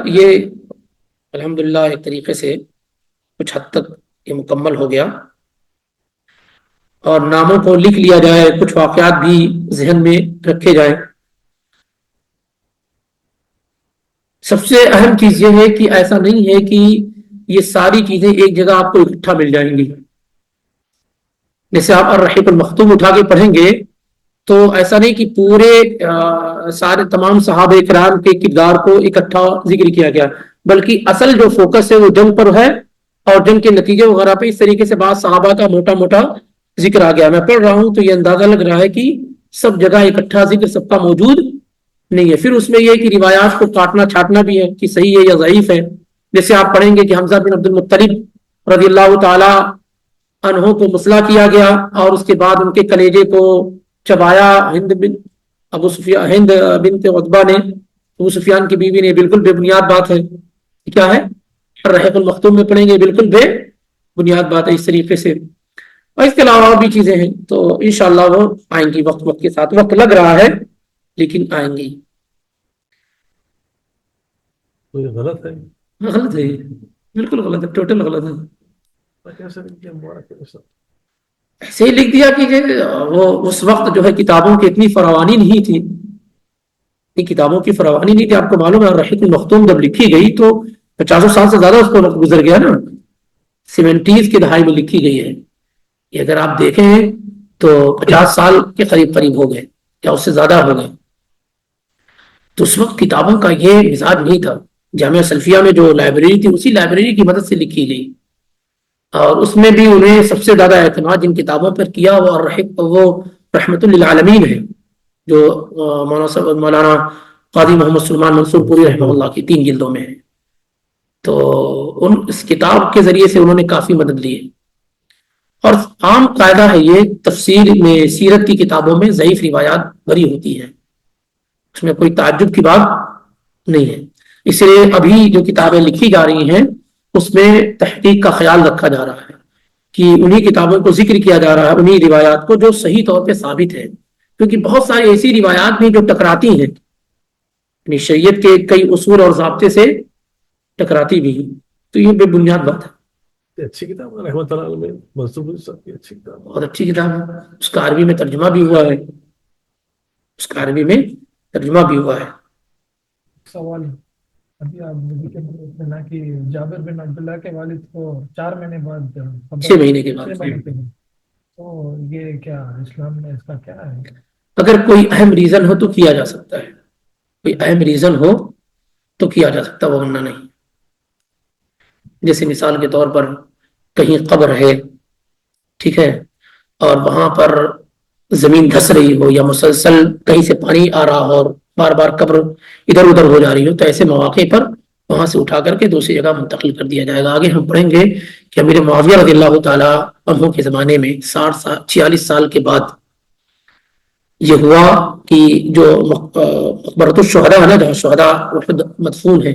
یہ الحمدللہ ایک طریقے سے کچھ حد تک یہ مکمل ہو گیا اور ناموں کو لکھ لیا جائے، کچھ واقعات بھی ذہن میں رکھے جائیں. سب سے اہم چیز یہ ہے کہ ایسا نہیں ہے کہ یہ ساری چیزیں ایک جگہ آپ کو اکٹھا مل جائیں گی. جیسے آپ الرحیق المختوم اٹھا کے پڑھیں گے تو ایسا نہیں کہ پورے سارے تمام صحابہ کرام کے کردار کو اکٹھا ذکر کیا گیا، بلکہ اصل جو فوکس ہے وہ جنگ پر ہے اور جنگ کے نتیجے وغیرہ پہ. اس طریقے سے بعض صحابہ کا موٹا موٹا ذکر آ گیا. میں پڑھ رہا ہوں تو یہ اندازہ لگ رہا ہے کہ سب جگہ اکٹھا ذکر سب کا موجود نہیں ہے. پھر اس میں یہ کہ روایات کو کاٹنا چھاٹنا بھی ہے کہ صحیح ہے یا ضعیف ہے. جیسے آپ پڑھیں گے کہ حمزہ بن عبد المطلب رضی اللہ تعالی عنہ کو مسئلہ کیا گیا اور اس کے بعد ان کے کلیجے کو چبایا ہند بن ابو سفیان ہند بنت عتبہ نے, ابو سفیان کی بیوی نے. بالکل بے بنیاد بات ہے. کیا ہے الرحیق المختوم میں پڑھیں گے, بالکل بے بنیاد بات ہے اس طریقے سے. اور اس کے علاوہ اور بھی چیزیں ہیں تو انشاءاللہ وہ آئیں گی وقت وقت کے ساتھ. وقت لگ رہا ہے لیکن آئیں گی. تو یہ غلط ہے. غلط ہے, بالکل غلط ہے, ٹوٹل غلط ہے. کیسے لکھ دیا مبارک کیسے؟ ایسے ہی لکھ دیا کہ وہ اس وقت جو ہے کتابوں کی اتنی فراوانی نہیں تھی, کتابوں کی فراوانی نہیں تھی. آپ کو معلوم ہے الرحیق المختوم جب لکھی گئی تو 50 سال سے زیادہ اس کو وقت گزر گیا نا. 70s کی دہائی میں لکھی گئی ہے. یہ اگر آپ دیکھیں تو 50 سال کے قریب قریب ہو گئے یا اس سے زیادہ ہو گئے. تو اس وقت کتابوں کا یہ مزاج نہیں تھا. جامعہ سلفیہ میں جو لائبریری تھی اسی لائبریری کی مدد سے لکھی گئی اور اس میں بھی انہیں سب سے زیادہ اعتماد جن کتابوں پر کیا وہ رحمت للعالمین ہے جو مولانا قاضی محمد سلمان منصور پوری رحمہ اللہ کی 3 جلدوں میں ہے. تو اس کتاب کے ذریعے سے انہوں نے کافی مدد لی ہے. اور عام قاعدہ ہے یہ تفسیر میں سیرت کی کتابوں میں ضعیف روایات بری ہوتی ہے, اس میں کوئی تعجب کی بات نہیں ہے. اس لیے ابھی جو کتابیں لکھی جا رہی ہیں اس میں تحقیق کا خیال رکھا جا رہا ہے کہ انہی کتابوں کو ذکر کیا جا رہا ہے, انہی روایات کو جو صحیح طور پہ ثابت ہے. کیونکہ بہت ساری ایسی روایات بھی جو ٹکراتی ہیں, یعنی شریعت کے کئی اصول اور ضابطے سے ٹکراتی بھی ہیں, تو یہ بے بنیاد بات ہے. اچھی کتاب ہے رحمۃ اللہ علیہ منصور صاحب کی اچھی کتاب. بہت اچھی کتاب ہے, اس کا عربی میں ترجمہ بھی ہوا ہے, اس کا عربی میں ترجمہ بھی ہوا ہے. سوال ابھی آپ ذکر کرنا کہ جابر بن عبداللہ کے والد کو 4 مہینے بعد 6 مہینے کے بعد. 6 مہینے کے بعد. تو یہ کیا اسلام میں اس کا کیا ہے؟ اگر کوئی اہم ریزن ہو تو کیا جا سکتا ہے, کوئی اہم ریزن ہو تو کیا جا سکتا ہے, ورنہ نہیں. جیسے مثال کے طور پر کہیں قبر ہے, ٹھیک ہے, اور وہاں پر زمین دھس رہی ہو یا مسلسل کہیں سے پانی آ رہا ہو اور بار بار قبر ادھر ادھر ہو جا رہی ہو, تو ایسے مواقع پر وہاں سے اٹھا کر کے دوسری جگہ منتقل کر دیا جائے گا. آگے ہم پڑھیں گے کہ امیر معاویہ رضی اللہ تعالیٰ عنہ کے زمانے میں 46 سال کے بعد یہ ہوا کہ جو مقبرۃ الشہداء ہے نا, جہاں شہداء احد مدفون ہیں,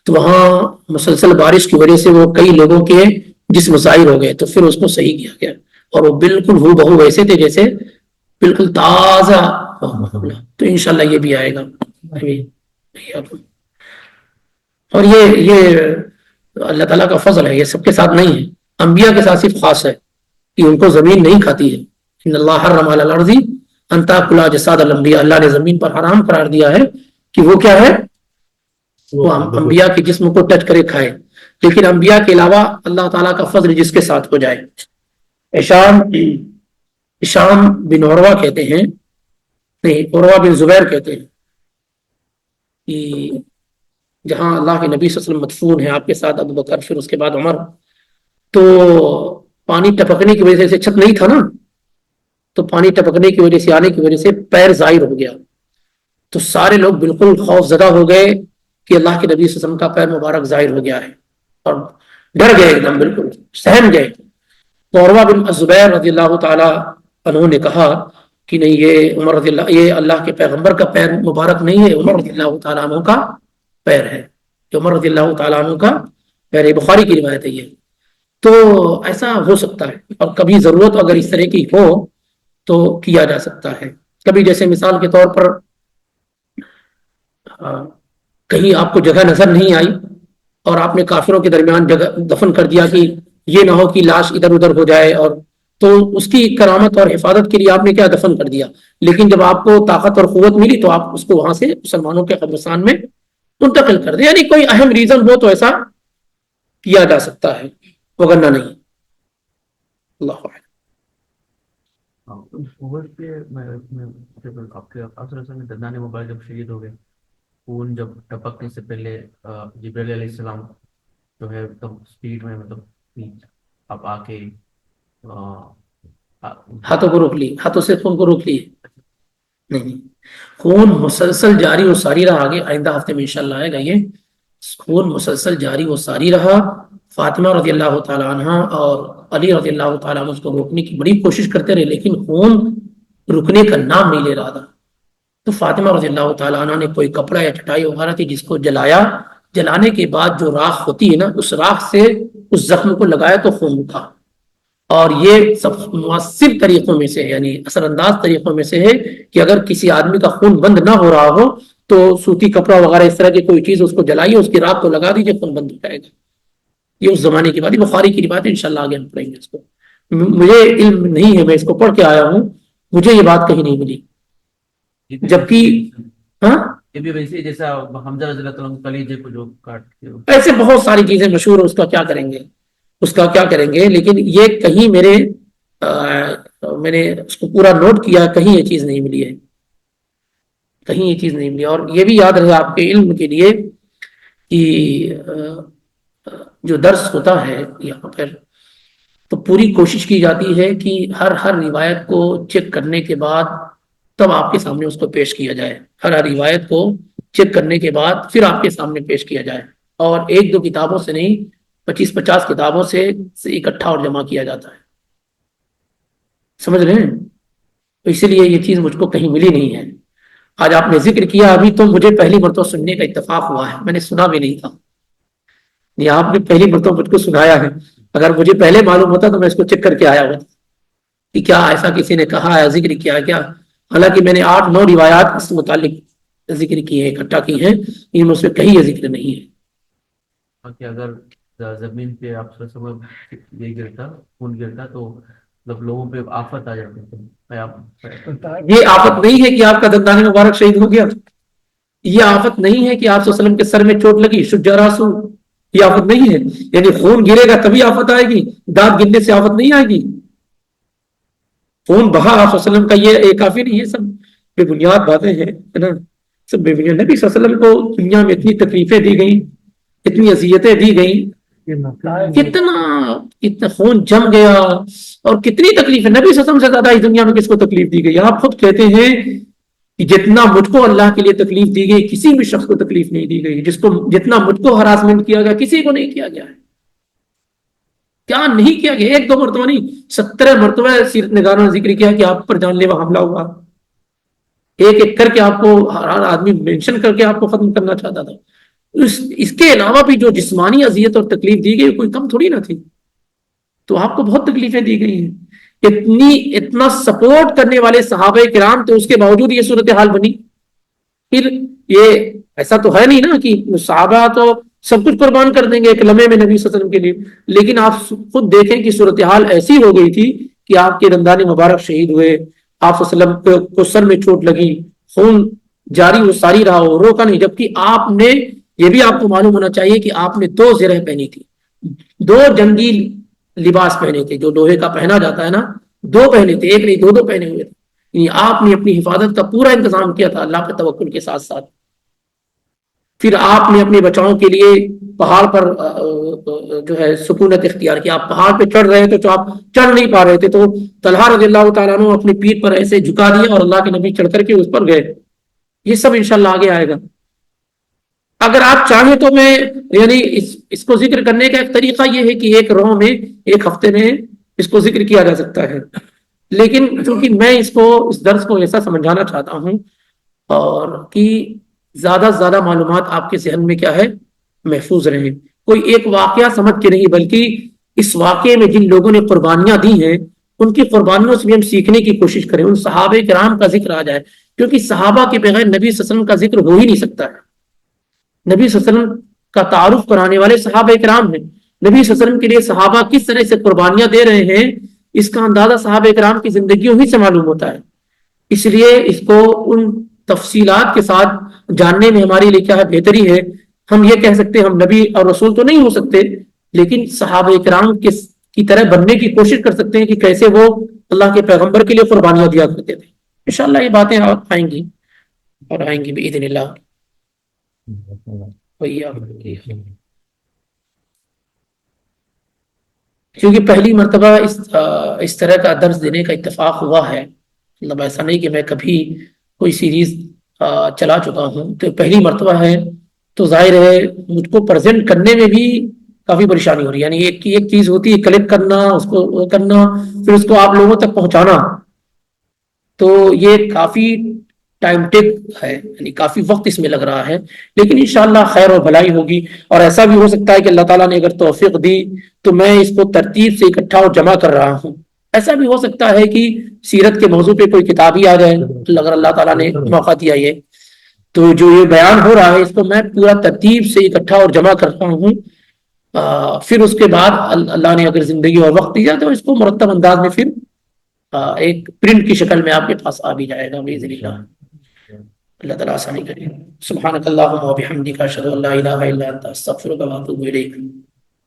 تو وہاں مسلسل بارش کی وجہ سے وہ کئی لوگوں کے جسم ظاہر ہو گئے. تو پھر اس کو صحیح کیا گیا اور وہ بالکل ہو بہو ویسے تھے جیسے بالکل تازہ. تو انشاءاللہ یہ بھی آئے گا. اور یہ اللہ تعالیٰ کا فضل ہے, یہ سب کے ساتھ نہیں ہے, انبیاء کے ساتھ صرف خاص ہے کہ ان کو زمین نہیں کھاتی ہے. ان اللہ حرم علی الارض ان تاکل اجساد الانبیاء, اللہ نے زمین پر حرام قرار دیا ہے کہ وہ کیا ہے, وہ انبیاء کے جسم کو ٹچ کرے کھائے. لیکن انبیاء کے علاوہ اللہ تعالیٰ کا فضل جس کے ساتھ ہو جائے. ہشام بن عروہ کہتے ہیں, نہیں عروہ بن زبیر کہتے ہیں کہ جہاں اللہ کے نبی صلی اللہ علیہ وسلم مدفون ہے, آپ کے ساتھ ابو بکر, پھر اس کے بعد عمر, تو پانی ٹپکنے کی وجہ سے چھت نہیں تھا نا, تو پانی ٹپکنے کی وجہ سے آنے کی وجہ سے پیر ظاہر ہو گیا. تو سارے لوگ بالکل خوف زدہ ہو گئے کہ اللہ کے نبی صلی اللہ علیہ وسلم کا پیر مبارک ظاہر ہو گیا ہے, اور ڈر گئے, ایک دم بالکل سہم گئے. تو عروہ بن الزبیر رضی اللہ تعالی عنہ نے کہا کہ نہیں, یہ عمر رضی اللہ, یہ اللہ کے پیغمبر کا پیر مبارک نہیں ہے, عمر رضی اللہ تعالیٰ عنہ کا پیر ہے, کہ عمر رضی اللہ تعالیٰ عنہ کا پیر ہے. بخاری کی روایت ہے یہ. تو ایسا ہو سکتا ہے, اور کبھی ضرورت اگر اس طرح کی ہو تو کیا جا سکتا ہے. کبھی جیسے مثال کے طور پر کہیں آپ کو جگہ نظر نہیں آئی اور آپ نے کافروں کے درمیان جگہ دفن کر دیا کہ یہ نہ ہو کہ لاش ادھر ادھر ہو جائے, اور تو اس کی کرامت اور حفاظت کے لیے آپ نے کیا دفن کر دیا. لیکن جب آپ کو طاقت اور قوت ملی تو آپ اس کو وہاں سے مسلمانوں کے قبرستان میں منتقل کر دیں. یعنی کوئی اہم ریزن ہو تو ایسا کیا جا سکتا ہے, وگرنہ نہیں. اللہ عنہ. دندان مبارک جب شہید ہو گئے, خون جب ٹپکنے سے پہلے جبرائیل علیہ السلام جو ہے مطلب اسپیڈ میں مطلب اب آ کے ہاتھوں کو روک لی، ہاتھوں سے خون کو روک لیے؟ نہیں، خون مسلسل جاری و ساری رہا. آگے آئندہ ہفتے میں انشاءاللہ آئے گا یہ. خون مسلسل جاری و ساری رہا. فاطمہ رضی اللہ تعالی عنہ اور علی رضی اللہ تعالیٰ عنہ اس کو روکنے کی بڑی کوشش کرتے رہے، لیکن خون رکنے کا نام نہیں لے رہا تھا. تو فاطمہ رضی اللہ تعالیٰ عنہ نے کوئی کپڑا یا چٹائی وغیرہ تھی جس کو جلایا. جلانے کے بعد جو راکھ ہوتی ہے نا، اس راکھ سے اس زخم کو لگایا تو خون رکا. اور یہ سب مؤثر طریقوں میں سے، یعنی اثر انداز طریقوں میں سے ہے کہ اگر کسی آدمی کا خون بند نہ ہو رہا ہو تو سوتی کپڑا وغیرہ اس طرح کی کوئی چیز اس کو جلائیے، اس کی راکھ کو لگا دیجیے، خون بند ہو جائے گا. یہ اس زمانے کی بات ہے، بخاری کی بات ہے. انشاءاللہ آگے ہم پڑھیں گے اس کو. مجھے علم نہیں ہے، میں اس کو پڑھ کے آیا ہوں، مجھے یہ بات کہیں نہیں ملی. جبکہ ہاں یہ بھی ویسے جیسا حمزہ رضی اللہ عنہ کلیجے کو جو کاٹ کے ایسے بہت ساری چیزیں مشہور ہیں، اس کا کیا کریں گے، اس کا کیا کریں گے. لیکن یہ کہیں میں نے اس کو پورا نوٹ کیا، کہیں یہ چیز نہیں ملی ہے، کہیں یہ چیز نہیں ملی. اور یہ بھی یاد رہے آپ کے علم کے لیے کہ جو درس ہوتا ہے یہاں پر تو پوری کوشش کی جاتی ہے کہ ہر روایت کو چیک کرنے کے بعد تب آپ کے سامنے اس کو پیش کیا جائے. ہر روایت کو چیک کرنے کے بعد پھر آپ کے سامنے پیش کیا جائے، اور ایک دو کتابوں سے نہیں، 25-50 کتابوں سے اکٹھا اور جمع کیا جاتا ہے. سمجھ رہے ہیں؟ تو اسی لیے یہ چیز مجھ کو کہیں ملی نہیں ہے. آج آپ نے ذکر کیا ابھی تو مجھے پہلی مرتبہ سننے کا اتفاق ہوا ہے، میں نے سنا بھی نہیں تھا. یہ آپ نے پہلی مرتبہ مجھ کو سنایا ہے. اگر مجھے پہلے معلوم ہوتا تو میں اس کو چیک کر کے آیا ہوتا کہ کیا ایسا کسی نے کہا ہے، ذکر کیا کیا. حالانکہ میں نے 8-9 روایات اس متعلق ذکر کی ہیں، اکٹھا کی ہیں، ان میں سے کہیں یہ ذکر نہیں ہے. کہ اگر زمین پہ آپ یہ گرتا، خون گرتا تو مطلب لوگوں پہ آفت آ جاتی ہے. یہ آفت نہیں ہے کہ آپ کا دندان مبارک شہید ہو گیا، یہ آفت نہیں ہے کہ آپ صلی اللہ علیہ وسلم کے سر میں چوٹ لگی، شج راسو، یہ آفت نہیں ہے. یعنی خون گرے گا تبھی آفت آئے گی، دانت گرنے سے آفت نہیں آئے گی. خون بہا آپ صلی اللہ علیہ وسلم کا یہ کافی نہیں ہے، سب بے بنیاد باتیں ہیں نا، سب بے بنیاد. نبی صلی اللہ علیہ وسلم کو دنیا میں اتنی تکلیفیں دی گئیں، اتنی اذیتیں دی گئیں، کتنا خون جم گیا اور کتنی تکلیف ہے. نبی صلی اللہ علیہ وسلم سے زیادہ اس دنیا میں کس کو تکلیف دی گئی؟ آپ خود کہتے ہیں کہ جتنا مجھ کو اللہ کے لیے تکلیف دی گئی کسی بھی شخص کو تکلیف نہیں دی گئی. جتنا مجھ کو ہراسمنٹ کیا گیا کسی کو نہیں کیا گیا ہے. کیا نہیں کیا گیا؟ 1-2 مرتبہ نہیں، 17 مرتبہ سیرت نگاروں نے ذکر کیا کہ آپ پر جان لیوا حملہ ہوا. ایک ایک کر کے آپ کو ہر آدمی مینشن کر کے آپ کو ختم کرنا چاہتا تھا. اس کے علاوہ بھی جو جسمانی اذیت اور تکلیف دی گئی کوئی کم تھوڑی نہ تھی. تو آپ کو بہت تکلیفیں دی گئی ہیں. اتنا سپورٹ کرنے والے صحابہ کرام تو اس کے باوجود یہ صورتحال بنی. پھر یہ ایسا تو ہے نہیں نا کہ صحابہ تو سب کچھ قربان کر دیں گے ایک لمحے میں نبی صلی اللہ علیہ وسلم کے لیے، لیکن آپ خود دیکھیں کہ صورتحال ایسی ہو گئی تھی کہ آپ کے دندان مبارک شہید ہوئے، آپ صلی اللہ علیہ وسلم کو سر میں چوٹ لگی، خون جاری و ساری رہا ہو، روکا نہیں. جبکہ آپ نے، یہ بھی آپ کو معلوم ہونا چاہیے کہ آپ نے 2 زرہ پہنی تھی، 2 جنگی لباس پہنے تھے جو لوہے کا پہنا جاتا ہے نا، 2 پہنے تھے، ایک نہیں 2 پہنے ہوئے تھے. یعنی آپ نے اپنی حفاظت کا پورا انتظام کیا تھا اللہ کے توکل کے ساتھ ساتھ. پھر آپ نے اپنے بچاؤں کے لیے پہاڑ پر جو ہے سکونت اختیار کیا. آپ پہاڑ پہ چڑھ رہے تھے تو آپ چڑھ نہیں پا رہے تھے تو طلحہ رضی اللہ تعالیٰ عنہ اپنی پیٹھ پر ایسے جھکا دیا اور اللہ کے نبی چڑھ کر کے اس پر گئے. یہ سب انشاءاللہ آگے آئے گا. اگر آپ چاہیں تو میں یعنی اس کو ذکر کرنے کا ایک طریقہ یہ ہے کہ ایک رو میں 1 ہفتے میں اس کو ذکر کیا جا سکتا ہے، لیکن چونکہ میں اس درس کو ایسا سمجھانا چاہتا ہوں اور کہ زیادہ سے زیادہ معلومات آپ کے ذہن میں کیا ہے محفوظ رہیں. کوئی ایک واقعہ سمجھ کے نہیں بلکہ اس واقعے میں جن لوگوں نے قربانیاں دی ہیں ان کی قربانیوں سے بھی ہم سیکھنے کی کوشش کریں. ان صحابہ کرام کا ذکر آ جائے، کیونکہ صحابہ کے بغیر نبی صلی اللہ علیہ وسلم کا ذکر ہو ہی نہیں سکتا ہے. نبی صلی اللہ علیہ وسلم کا تعارف کرانے والے صحابہ کرام ہیں. نبی صلی اللہ علیہ وسلم کے لیے صحابہ کس طرح سے قربانیاں دے رہے ہیں اس کا اندازہ صحابہ کرام کی زندگیوں ہی سے معلوم ہوتا ہے. اس لیے اس کو ان تفصیلات کے ساتھ جاننے میں ہمارے لیے کیا ہے بہتری ہے. ہم یہ کہہ سکتے ہیں ہم نبی اور رسول تو نہیں ہو سکتے، لیکن صحابہ کرام کی طرح بننے کی کوشش کر سکتے ہیں کہ کیسے وہ اللہ کے پیغمبر کے لیے قربانیاں دیا کرتے تھے. انشاءاللہ یہ باتیں آئیں گی اور آئیں گی باذن اللہ. کیونکہ پہلی مرتبہ اس طرح کا درس دینے کا اتفاق ہوا ہے، مطلب ایسا نہیں کہ میں کبھی کوئی سیریز چلا چکا ہوں، تو پہلی مرتبہ ہے، تو ظاہر ہے مجھ کو پریزنٹ کرنے میں بھی کافی پریشانی ہو رہی ہے، یعنی ایک چیز ہوتی ہے کلک کرنا، اس کو وہ کرنا، پھر اس کو آپ لوگوں تک پہنچانا، تو یہ کافی ٹائم ٹیک ہے، یعنی کافی وقت اس میں لگ رہا ہے، لیکن انشاءاللہ خیر اور بھلائی ہوگی۔ اور ایسا بھی ہو سکتا ہے کہ اللہ تعالیٰ نے اگر توفیق دی تو میں اس کو ترتیب سے اکٹھا اور جمع کر رہا ہوں، ایسا بھی ہو سکتا ہے کہ سیرت کے موضوع پہ کوئی کتاب ہی آ جائے، اگر اللہ تعالیٰ نے موقع دیا یہ، تو جو یہ بیان ہو رہا ہے اس کو میں پورا ترتیب سے اکٹھا اور جمع کر رہا ہوں، پھر اس کے بعد اللہ نے اگر زندگی اور وقت دیا تو اس کو مرتب انداز میں پھر ایک پرنٹ کی شکل میں آپ کے پاس آ بھی جائے گا باذن اللہ۔ اللہ تعالیٰ آسانی کرے۔ سبحانک اللہم و بحمدک، اشہد ان لا الہ الا انت، استغفرک و اتوب الیک۔